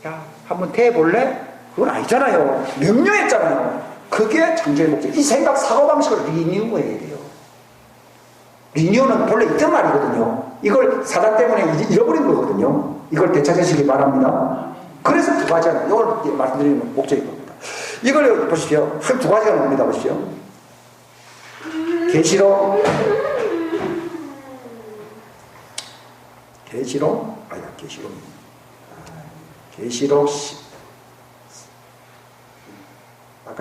야, 한번 대해볼래? 그건 아니잖아요. 명령했잖아요. 그게 창조의 목적. 이 생각 사고방식을 리뉴해야 돼요. 리뉴는 본래 있던 말이거든요. 이걸 사단 때문에 잃어버린 거거든요. 이걸 되찾으시기 바랍니다. 그래서 두 가지는 이걸 말씀드리는 목적인 겁니다. 이걸 보십시오. 한 두 가지가 나옵니다. 보십시오. 계시록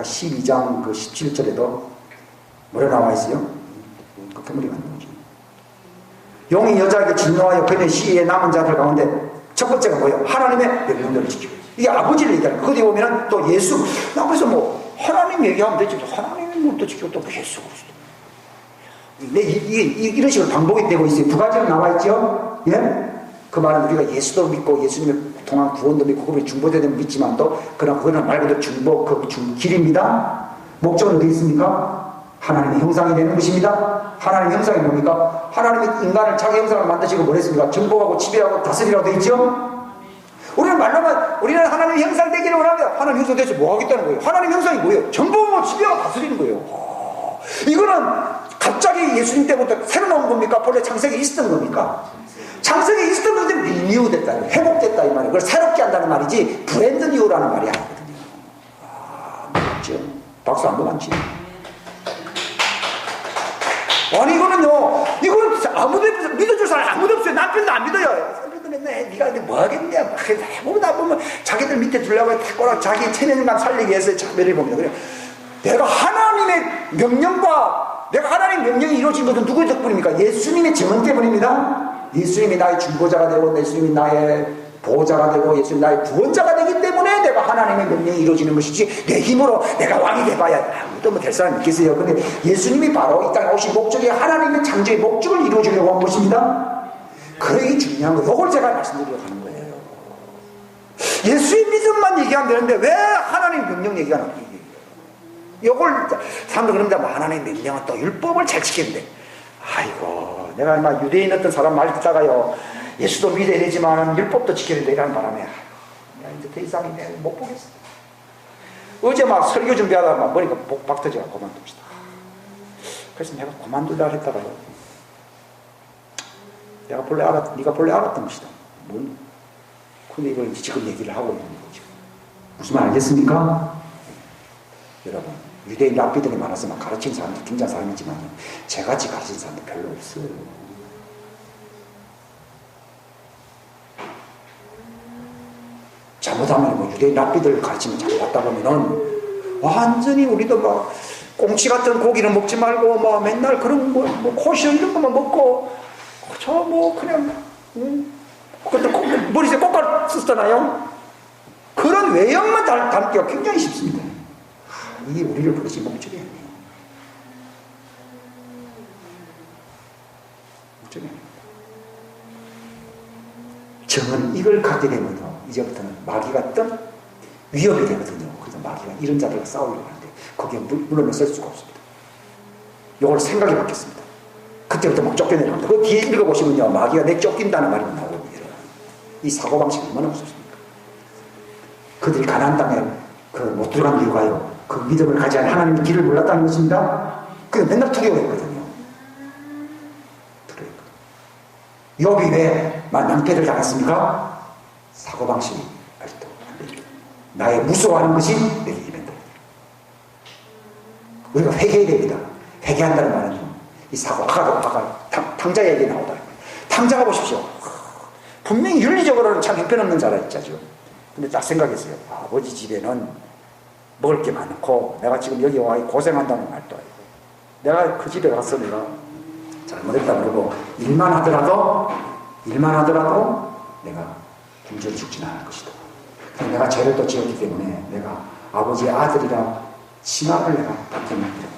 12장 그 17절에도 뭐라 나와 있어요? 끝머리가 안 나오죠. 용이 여자에게 진노하여 그의 시에 남은 자들 가운데 첫 번째가 뭐예요? 하나님의 명령을 지키고, 이게 아버지를 얘기하는 거예요. 거기 보면은 또 예수, 나 그래서 뭐 하나님 얘기하면 되지, 하나님의 또 지키고 또 예수 그리스도. 이런 식으로 반복이 되고 있어요. 두 가지로 나와 있죠. 예? 그 말은 우리가 예수도 믿고 예수님의 통한 구원도 믿고 그분이 중보되는 믿지만도, 그러나 그거는 말 그대로 중보, 그 길입니다. 목적은 어디 있습니까? 하나님의 형상이 되는 것입니다. 하나님의 형상이 뭡니까? 하나님의 인간을 자기 형상을 만드시고 뭘 했습니까? 정복하고 지배하고 다스리라고 되어 있죠? 우리는 말로만, 우리는 하나님의 형상 되기를 원합니다. 하나님 형상 돼서 뭐 하겠다는 거예요? 하나님 형상이 뭐예요? 정복하고 지배하고 다스리는 거예요. 이거는 갑자기 예수님 때부터 새로 나온 겁니까? 본래 창세기에 있었던 겁니까? 창세기에 있었던 건데 리뉴 됐다, 회복됐다 이 말이에요. 그걸 새롭게 한다는 말이지 브랜드 뉴라는 말이 아니거든요. 맞죠? 박수 한 번 안 치네. 아니 이거는요, 이거는 아무도 믿어줄 사람 아무도 없어요. 남편도 안 믿어요. 남편도 맨날 네가 근데 뭐 하겠냐, 해보다 보면 자기들 밑에 두려고 꼬라 자기 체면감 살리기 위해서 자매를 봅니다. 그래, 내가 하나님의 명령과 내가 하나님의 명령이 이루어진 것은 누구의 덕분입니까? 예수님의 증언 때문입니다. 예수님이 나의 중보자가 되고 예수님이 나의 보호자가 되고 예수님이 나의 구원자가 되기 때문에 내가 하나님의 명령이 이루어지는 것이지, 내 힘으로 내가 왕이 돼봐야 아무도 뭐 될 사람이 있겠어요. 근데 예수님이 바로 이 땅에 오신 목적이 하나님의 창조의 목적을 이루어주려고 한 것입니다. 그러기 중요한 거, 이걸 제가 말씀드리려고 하는 거예요. 예수의 믿음만 얘기하면 되는데 왜 하나님 명령 얘기가 나와요? 이걸 사람들 그런다, 뭐 하나님의 명령은 또 율법을 잘 지키는데, 아이고 내가 막 유대인 어떤 사람 말 듣다가요, 예수도 믿어야 되지만 율법도 지켜야 된다 이라는 바람에 내가 이제 더 이상 내가 못 보겠어. 어제 막 설교 준비하다가 막 머리가 박 터져가 그만둡시다. 그래서 내가 그만두다 했다가요, 네가 본래 알았던 것이다. 근데 이걸 지금 얘기를 하고 있는 거죠. 무슨 말 알겠습니까? 여러분, 유대인 랍비들이 많아서 막 가르친 사람들 굉장한 사람이지만 저같이 가르친 사람들 별로 없어요. 잘못하면 뭐 유대인 랍비들 가르치면 잘못하다 보면은 완전히 우리도 막 꽁치 같은 고기는 먹지 말고 막 맨날 그런 뭐 코시어 이런 것만 먹고 저 뭐 그냥 그것도 머리에 꽃갈 썼잖아요. 그런 외형만 담기가 굉장히 쉽습니다. 이게 우리를 부르신 목적이 아니에요. 목적이 아닙니다. 정은 이걸 갖게 되면요, 이제부터는 마귀가 어떤 위협이 되거든요. 그래서 마귀가 이런 자들과 싸우려고 하는데 거기에 물러설 수가 없습니다. 이걸 생각이 바뀌었습니다. 그때부터 막 쫓겨내려고 합니다. 그 뒤에 읽어보시면요, 마귀가 내 쫓긴다는 말이 나오거든요. 이 사고방식이 얼마나 무섭습니까? 그들이 가나안 땅에 못 들어간 이유가요, 그 믿음을 가지 않은 하나님의 길을 몰랐다는 것입니다. 그게 맨날 두려워했거든요. 욥이 왜 낭패를 당했습니까? 사고방식이 아직도 안 되죠. 나의 무서워하는 것이 내게 임한다. 우리가 회개해야 됩니다. 회개한다는 말은요, 이 사고, 아까 탕자 얘기 나오다. 탕자가 보십시오. 분명히 윤리적으로는 참 형편없는 자라있자죠. 근데 딱 생각했어요. 아버지 집에는 먹을 게 많고 내가 지금 여기 와 고생한다는 말도 아니고 내가 그 집에 가서 내가 잘못했다 그러고 일만 하더라도 내가 굶주려 죽지는 않을 것이다. 내가 죄를 또 지었기 때문에 내가 아버지의 아들이라 칭함을 내가 받게 만들었다.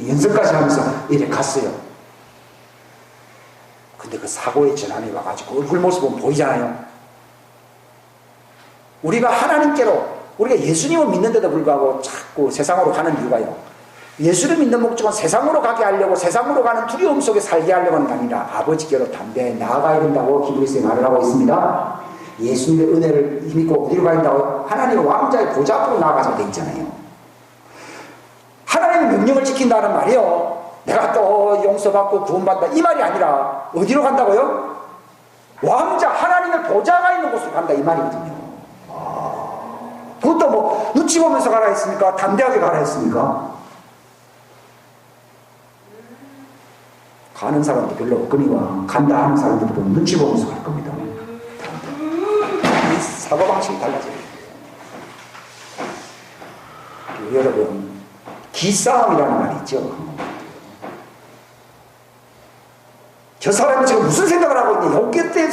연습까지 하면서 이래 갔어요. 근데 그 사고의 전환이 와가지고 얼굴 모습은 보이잖아요. 우리가 하나님께로, 우리가 예수님을 믿는데도 불구하고 자꾸 세상으로 가는 이유가요. 예수를 믿는 목적은 세상으로 가게 하려고, 세상으로 가는 두려움 속에 살게 하려고 하는 게 아니라 아버지께로 담대히 나아가야 된다고 히브리서에 말을 하고 있습니다. 예수님의 은혜를 힘입고 어디로 가야 된다고? 하나님의 왕자의 보좌 앞으로 나아가자 돼 있잖아요. 하나님의 명령을 지킨다는 말이요. 내가 또 용서받고 구원받다 이 말이 아니라 어디로 간다고요? 왕자 하나님의 보좌가 있는 곳으로 간다 이 말이거든요. 그것도 뭐 눈치 보면서 가라 했습니까? 담대하게 가라 했습니까? 가는 사람도 별로 없거니와 간다 하는 사람들도 눈치 보면서 갈 겁니다. 이 사고방식이 달라져요. 여러분 기싸움이라는 말이 있죠. 저 사람이 지금 무슨 생각을 하고 있냐? 욕계 때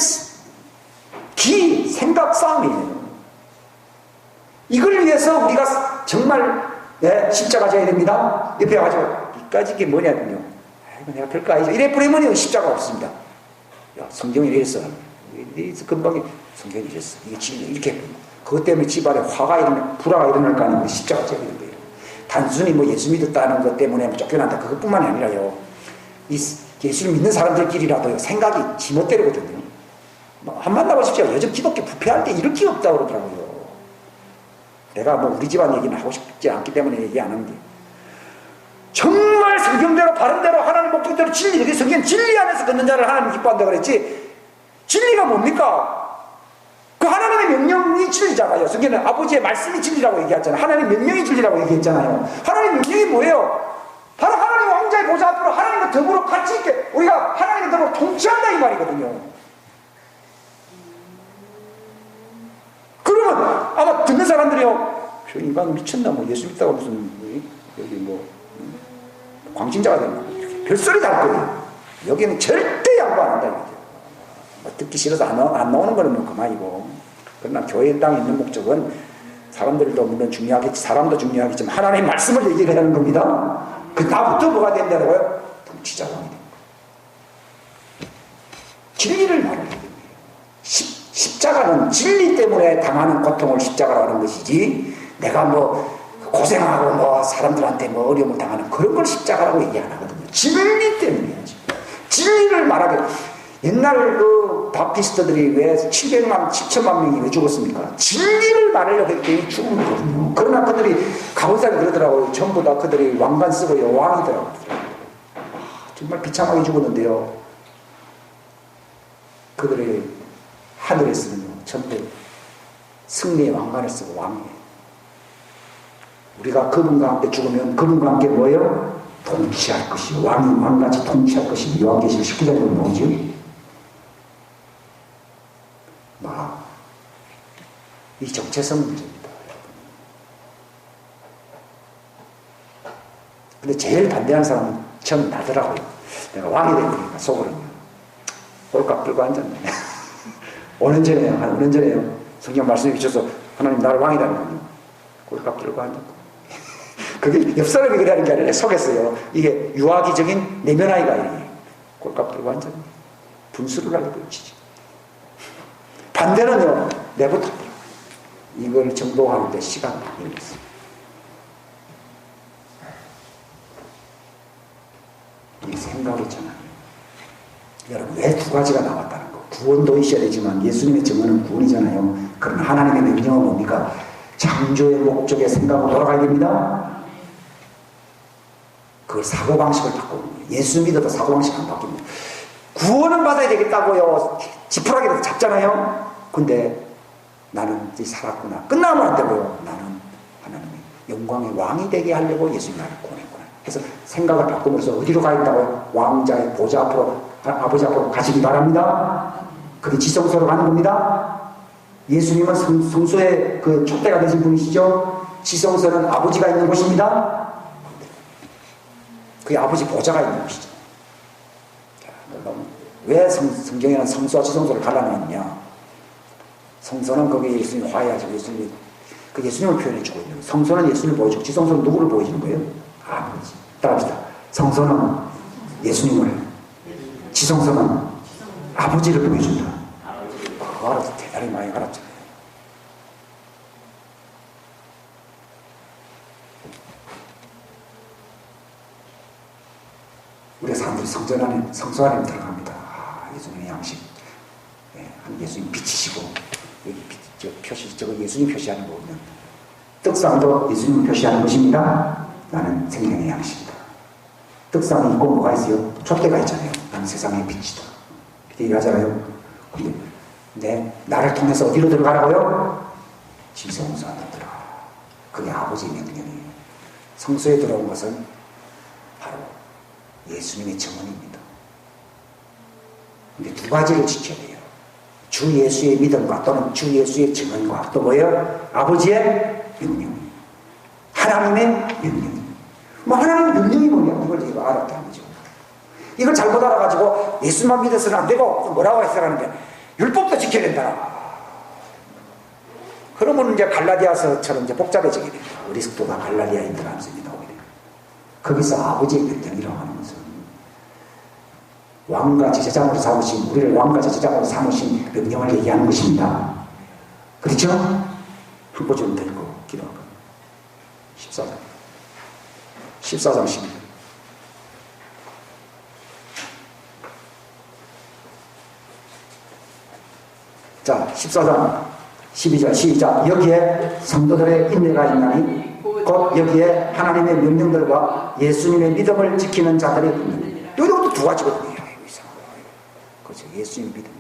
생각 싸움이에요. 이걸 위해서 우리가 정말 십자가 져야 됩니다. 옆에 와가지고 이까지 이게 뭐냐면요. 아이고 내가 별거 아니죠. 이래 뿌리면 십자가 없습니다. 야 성경이 이랬어. 금방 성경이 이랬어. 이게 진리 이렇게 그것 때문에 집안에 화가 일어나 불화가 일어날 거 아니고 십자가 져야 되는 거예요. 단순히 뭐 예수 믿었다는 것 때문에 쫓겨난다 그것뿐만이 아니라요. 이 예수를 믿는 사람들끼리라도 생각이 지멋대로거든요. 한 만나보십시오. 요즘 기독교 부패할 때 이럴 게 없다고 그러더라고요. 내가 뭐 우리 집안 얘기는 하고 싶지 않기 때문에 얘기 안 하는 게 정말 성경대로 바른대로 하나님 목적대로 진리, 성경 진리 안에서 걷는 자를 하나님 기뻐한다고 그랬지. 진리가 뭡니까? 그 하나님의 명령이 진리잖아요. 성경은 아버지의 말씀이 진리라고 얘기했잖아요. 하나님의 명령이 진리라고 얘기했잖아요. 하나님의 명령이 뭐예요? 바로 하나님 왕자의 보좌 앞으로 하나님과 더불어 같이 있게 우리가 하나님과 더불어 통치한다 이 말이거든요. 그러면 아마 듣는 사람들이요, 저 인간 미쳤나 뭐 예수 믿다가 무슨 여기 뭐 광신자가 됐나 이렇게 별소리 다 할 거예요. 여기는 절대 양보 안 한다 이거죠. 뭐 듣기 싫어서 안 나오는 거는 뭐 그만이고. 그러나 교회에 땅에 있는 목적은 사람들도 물론 중요하겠지, 사람도 중요하겠지만 하나님의 말씀을 얘기를 하는 겁니다. 그 나부터 뭐가 된다고요? 통치자왕이 됩니다. 진리를 말하는 거예요. 십자가는 진리 때문에 당하는 고통을 십자가라고 하는 것이지, 내가 뭐 고생하고 뭐 사람들한테 뭐 어려움을 당하는 그런 걸 십자가라고 얘기 안 하거든요. 진리 때문이야지. 진리를 말하게. 옛날 그 바피스트들이 왜 700만, 7천만 명이 왜 죽었습니까? 진리를 말하려고 했더니 죽은 거거든요. 그러나 그들이 가본사람이 그러더라고요. 전부 다 그들이 왕관 쓰고 왕이더라고요. 정말 비참하게 죽었는데요. 그들의 하늘에서는요, 전부 승리의 왕관을 쓰고 왕이에요. 우리가 그분과 함께 죽으면 그분과 함께 뭐예요? 통치할 것이요. 왕이 왕같이 통치할 것이 요한계시록 19장으로 나오죠. 이 정체성 문제입니다. 근데 제일 반대하는 사람은 전 나더라고요. 내가 왕이 될 거니까 속으로는 꼴깍 들고 앉았네. 5년 전에요. 한 5년 전에요. 성경 말씀해 주셔서 하나님 나를 왕이라는 거예요. 꼴깍 들고 앉았고. 그게 옆 사람이 그래 하는 게 아니라 속에서요. 이게 유아기적인 내면 아이가 이래. 꼴깍 들고 앉았네. 분수를 하게 되어지지. 반대는요. 내부터 이걸 정복하는데 시간이 걸렸어요. 이 생각의 전환. 여러분 왜 두 가지가 나왔다는 거? 구원도 있어야 되지만 예수님의 정언은 구원이잖아요. 그럼 하나님의 명령은 뭡니까? 창조의 목적의 생각으로 돌아가야 됩니다. 그걸 사고방식을 바꾸는 거예요. 예수 믿어도 사고방식 안 바뀝니다. 구원은 받아야 되겠다고요. 지푸라기라도 잡잖아요. 근데 나는 이제 살았구나. 끝나면 안 되고요. 나는 하나님의 영광의 왕이 되게 하려고 예수님 나를 구원했구나. 그래서 생각을 바꾸면서 어디로 가야 된다고요? 왕자의 보좌 앞으로, 아버지 앞으로 가시기 바랍니다. 그게 지성소로 가는 겁니다. 예수님은 성소의 그 촛대가 되신 분이시죠. 지성소는 아버지가 있는 곳입니다. 그게 아버지 보좌가 있는 곳이죠. 왜 성경에는 성소와 지성소를 갈라놓느냐? 성소는 거기 예수님 화해하시고 예수님이 그 예수님을 표현해주고 있는 거예요. 성소는 예수님을 보여주고 지성소는 누구를 보여주는 거예요? 아버지. 따라합시다. 성소는 예수님을, 지성소는 아버지를 보여준다. 그거 알아서 대단히 많이 알았잖아요. 우리 사람들이 성전 안에, 성소 안에 들어갑니다. 예수님의 양식. 예수님 빛이시고, 여기 빛, 저 표시, 저거 예수님 표시하는 거거든요. 떡상도 예수님 표시하는 것입니다. 나는 생명의 양식이다. 떡상이 있고 뭐가 있어요? 촛대가 있잖아요. 나는 세상의 빛이다. 이렇게 얘기하잖아요. 근데 나를 통해서 어디로 들어가라고요? 지성소 안에 들어가. 그게 아버지의 명령이에요. 성소에 들어온 것은 바로 예수님의 증언입니다. 근데 두 가지를 지켜야 돼요. 주 예수의 믿음과 또는 주 예수의 증언과 또 뭐예요? 아버지의 명령. 하나님의 명령. 뭐 하나님의 명령이 뭐냐? 그걸 제가 알았다는 거죠. 이걸 잘못 알아가지고 예수만 믿어서는 안 되고 뭐라고 해석하는데 율법도 지켜야 된다. 그러면 이제 갈라디아서처럼 이제 복잡해지게 됩니다. 그리스도가 갈라디아인들 하면서 나오게 돼요. 거기서 아버지의 명령이라고 하는 것은 왕과 제사장으로 삼으신, 우리를 왕과 제사장으로 삼으신 명령을 얘기하는 것입니다. 그렇죠? 한 번 좀 들고 기도할까요? 14장 12절. 자, 14장 12절 시작. 여기에 성도들의 인내가 있나니 곧 여기에 하나님의 명령들과 예수님의 믿음을 지키는 자들이 있느니라. 여기도 두 가지거든요. 그렇죠. 예수님의 믿음.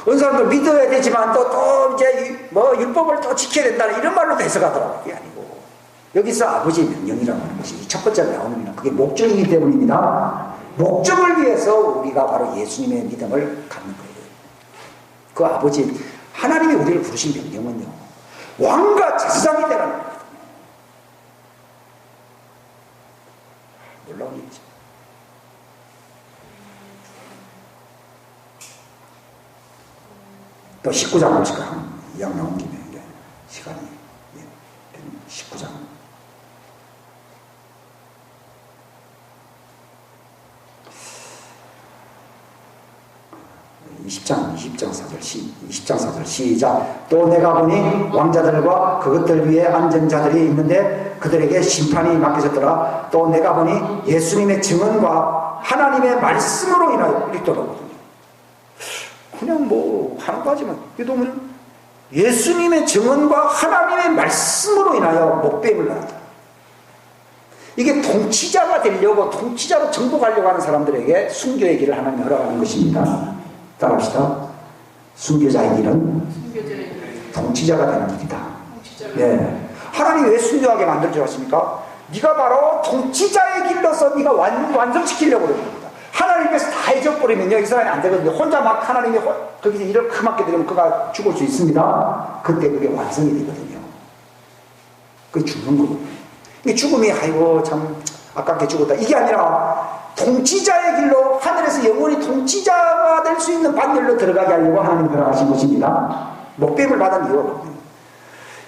어느 사람들 믿어야 되지만 또 이제 뭐 율법을 또 지켜야 된다 이런 말로도 해석하더라고요. 그게 아니고 여기서 아버지의 명령이라고 하는 것이 첫 번째 나오는 그게 목적이기 때문입니다. 목적을 위해서 우리가 바로 예수님의 믿음을 갖는 거예요. 그 아버지 하나님이 우리를 부르신 명령은요, 왕과 제사장이 되라는 거거든요. 놀라운 일이죠. 또 19장 보실까요? 이양 나온 김에 시간이 19장 20장 4절 시작. 또 내가 보니 왕자들과 그것들 위에 앉은 자들이 있는데 그들에게 심판이 맡겨졌더라. 또 내가 보니 예수님의 증언과 하나님의 말씀으로 인하여 이렇게 나오거든요. 그냥 뭐 한 가지만 기도하면 예수님의 증언과 하나님의 말씀으로 인하여 목배임을 받았다. 이게 통치자가 되려고 통치자로 정복하려고 하는 사람들에게 순교의 길을 하나님이 허락하는 것입니다. 따라합시다. 순교자의 길은 통치자가 되는 길이다. 네. 하나님이 왜 순교하게 만들 줄 아십니까? 네가 바로 통치자의 길로서 네가 완성시키려고 그러는 겁니다. 하나님께서 다 해줘버리면요, 이 사람이 안 되거든요. 혼자 막 하나님이 거기서 일을 크맣게 들으면 그가 죽을 수 있습니다. 그때 그게 완성이 되거든요. 그게 죽는 거거든요. 이 죽음이 아이고 참 아깝게 죽었다 이게 아니라 통치자의 길로 하늘에서 영원히 통치자가 될 수 있는 반열로 들어가게 하려고 하나님이 허락하신 것입니다. 목배임을 받은 이유가 뭐예요?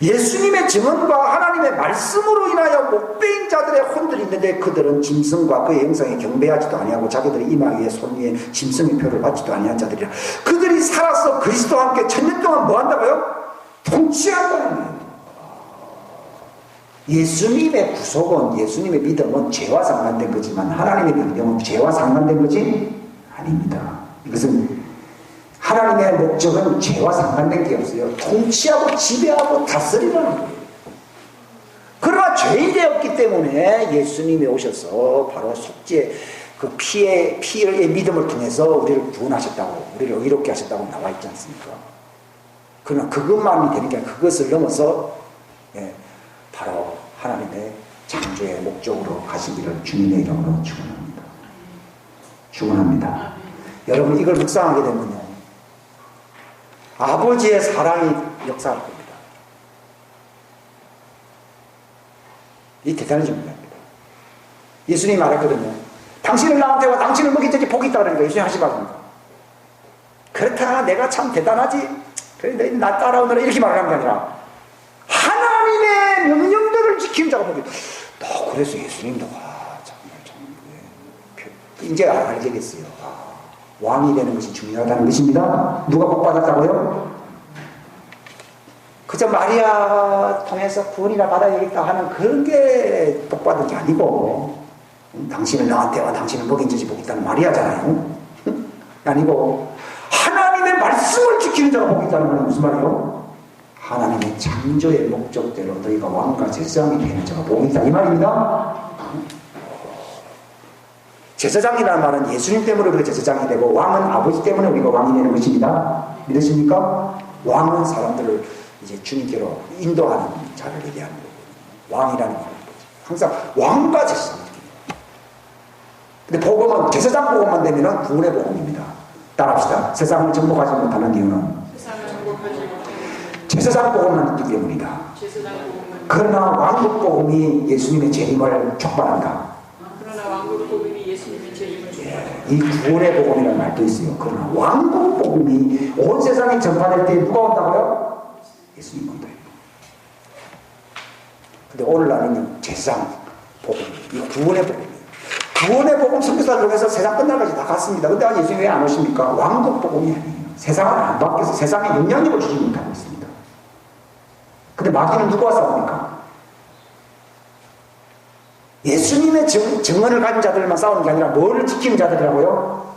예수님의 증언과 하나님의 말씀으로 인하여 목배인 자들의 혼들이 있는데 그들은 짐승과 그의 형상에 경배하지도 아니하고 자기들의 이마 위에 손 위에 짐승의 표를 받지도 아니한 자들이라. 그들이 살아서 그리스도와 함께 1000년 동안 뭐 한다고요? 통치한다는 거예요. 예수님의 구속은, 예수님의 믿음은 죄와 상관된 거지만 하나님의 명령은 죄와 상관된 것이 아닙니다. 이것은 하나님의 목적은 죄와 상관된 게 없어요. 통치하고 지배하고 다스리라는 거예요. 그러나 죄인 되었기 때문에 예수님이 오셔서 바로 속죄 그 피의 믿음을 통해서 우리를 구원하셨다고, 우리를 의롭게 하셨다고 나와 있지 않습니까? 그러나 그것만이 되는 게 아니라 그것을 넘어서 바로 하나님의 창조의 목적으로 가시기를 주님의 이름으로 축원합니다. 축원합니다. 여러분 이걸 묵상하게 되면요, 아버지의 사랑이 역사할 겁니다. 이 대단한 존재입니다. 예수님이 말했거든요. 당신은 나한테 와 당신을 먹이든지 복이 있다 그러니까 예수님 하시거든요. 그렇다 내가 참 대단하지, 그래 나 따라오느라 이렇게 말하는 게 아니라 하나님의 명령들을 지키는 자가 복이 있다. 그래서 예수님도 이제 알게 됐어요. 왕이 되는 것이 중요하다는 것입니다. 누가 복 받았다고요? 그저 마리아 통해서 구원이나 받아야겠다 하는 그런 게 복 받은 게 아니고, 당신을 나한테 와 당신을 먹인 자지 복 있다는 마리아잖아요. 아니고 하나님의 말씀을 지키는 자가 복 있다는 건 무슨 말이에요? 하나님의 창조의 목적대로 너희가 왕과 제사장이 되는 자가 복이 있다 이 말입니다. 제사장이라는 말은 예수님 때문에 우리가 제사장이 되고, 왕은 아버지 때문에 우리가 왕이 되는 것입니다. 믿으십니까? 왕은 사람들을 이제 주님께로 인도하는 자를 얘기하는 거예요. 왕이라는 말은 항상 왕과 제사장. 근데 복음은 제사장 복음만 되면 구원의 복음입니다. 따라합시다. 세상을 정복하지 못하는 이유는 제사장 복음만 있기 때문이다. 그러나 왕국 복음이 예수님의 재림을 촉발한다. 이 구원의 복음이라는 말도 있어요. 그러나 왕국 복음이 온 세상에 전파될 때 누가 온다고요? 예수님 온다. 근데 오늘날은 제사장 복음, 이 구원의 복음이에요. 구원의 복음 선교사를 통해서 세상 끝날까지 다 갔습니다. 근데 예수님 왜 안 오십니까? 왕국 복음이 아니에요. 세상은 안 바뀌어서 세상에 영향력을 주지 못하고 있습니다. 근데 마귀는 누구와 싸웁니까? 예수님의 정언을 가진 자들만 싸우는 게 아니라 뭐를 지키는 자들이라고요?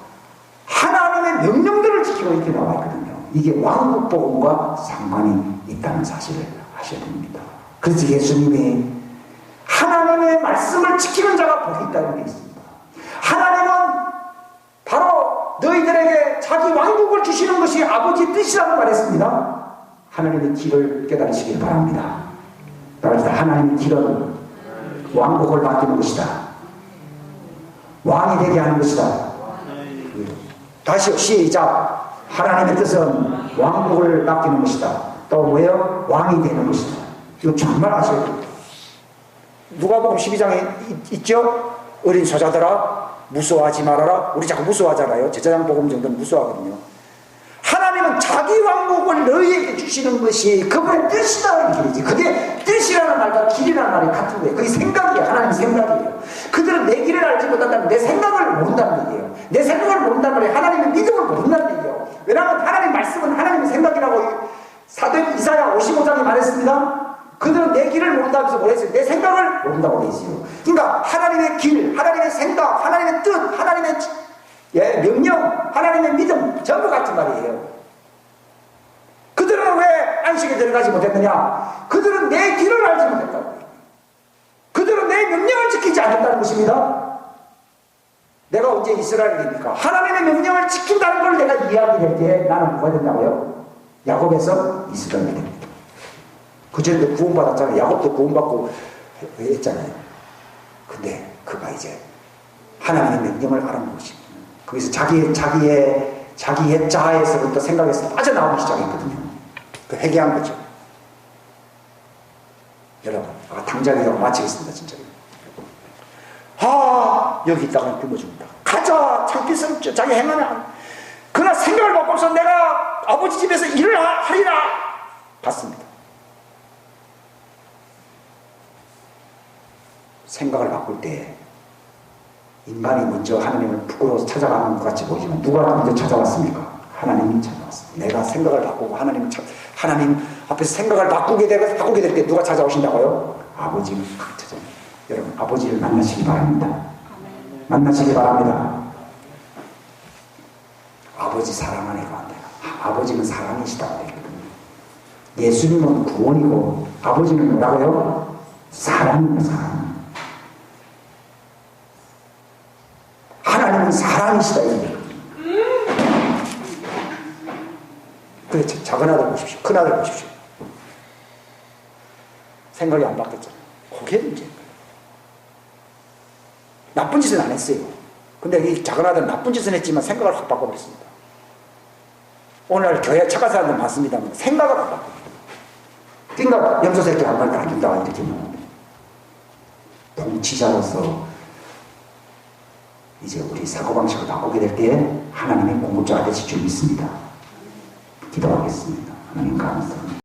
하나님의 명령들을 지키고 이렇게 나와 있거든요. 이게 왕국 복음과 상관이 있다는 사실을 아셔야 됩니다. 그래서 예수님이 하나님의 말씀을 지키는 자가 복이 있다는 게 있습니다. 하나님은 바로 너희들에게 자기 왕국을 주시는 것이 아버지의 뜻이라고 말했습니다. 하나님의 길을 깨달으시길 바랍니다. 따라서 하나님의 길은 왕국을 맡기는 것이다. 왕이 되게 하는 것이다. 다시요, 시작. 하나님의 뜻은 왕국을 맡기는 것이다. 또 뭐예요? 왕이 되는 것이다. 이거 정말 아셔야 됩니다. 누가복음 12장에 있죠? 어린 소자들아 무서워하지 말아라. 우리 자꾸 무서워하잖아요. 제사장 복음 정도는 무서워하거든요. 하나님은 자기 왕국을 너희에게 주시는 것이 그분의 뜻이라는 길이지. 그게 뜻이라는 말과 길이라는 말이 같은 거예요. 그게 생각이에요. 하나님의 생각이에요. 그들은 내 길을 알지 못한다면 내 생각을 모른다는 얘기예요. 내 생각을 모른다는 말이 하나님의 믿음을 모른다는 얘기예요. 왜냐하면 하나님의 말씀은 하나님의 생각이라고 사도행 이사야 55장에 말했습니다. 그들은 내 길을 모른다면서 뭐랬어요? 내 생각을 모른다고 돼 있어요. 그러니까 하나님의 길, 하나님의 생각, 하나님의 뜻, 하나님의 명령, 하나님의 믿음 전부 같은 말이에요. 그들은 왜 안식에 들어가지 못했느냐? 그들은 내 길을 알지 못했다고. 그들은 내 명령을 지키지 않았다는 것입니다. 내가 언제 이스라엘이 됩니까? 하나님의 명령을 지킨다는 걸 내가 이야기할 때 나는 뭐가 된다고요? 야곱에서 이스라엘이 됩니다. 그전에도 구원받았잖아요. 야곱도 구원받고 했잖아요. 근데 그가 이제 하나님의 명령을 알아보는 것입니다. 거기서 자기의 자아에서부터 생각에서 빠져나오기 시작했거든요. 그 회개한 거죠. 여러분, 당장이라고 마치겠습니다. 진짜. 여기 있다가 굶어 죽는다. 가자! 창피스럽죠. 자기 행하면. 그러나 생각을 바꿔서 내가 아버지 집에서 일을 하리라! 갔습니다. 생각을 바꿀 때 인간이 먼저 하나님을 부끄러워서 찾아가는 것 같이 보이지만 누가 먼저 찾아왔습니까? 하나님이 찾아왔습니다. 내가 생각을 바꾸고 하나님 앞에서 생각을 바꾸게 될 때 누가 찾아오신다고요? 아버지가 찾아옵니다. 여러분, 아버지를 만나시기 바랍니다. 만나시기 바랍니다. 아버지 사랑 안에 가야 돼요. 아버지는 사랑이시다고 얘기거든요. 예수님은 구원이고 아버지는 뭐라고요? 사랑입니다. 사랑. 하나님은 사랑이시다 이거예요. 그래, 작은 아들 보십시오. 큰 아들 보십시오. 생각이 안 바뀌었잖아요. 그게 문제예요. 나쁜 짓은 안 했어요. 근데 이 작은 아들은 나쁜 짓을 했지만 생각을 확 바꿔버렸습니다. 오늘 교회에 착한 사람들 많습니다만 생각을 안 바꿔. 그러니까 염소 새끼 한 마리 안 준다 이렇게 말합니다. 통치자로서 이제 우리 사고방식을 바꾸게 될 때에 하나님의 공급자가 되실 줄 믿습니다. 기도하겠습니다. 하나님 감사합니다.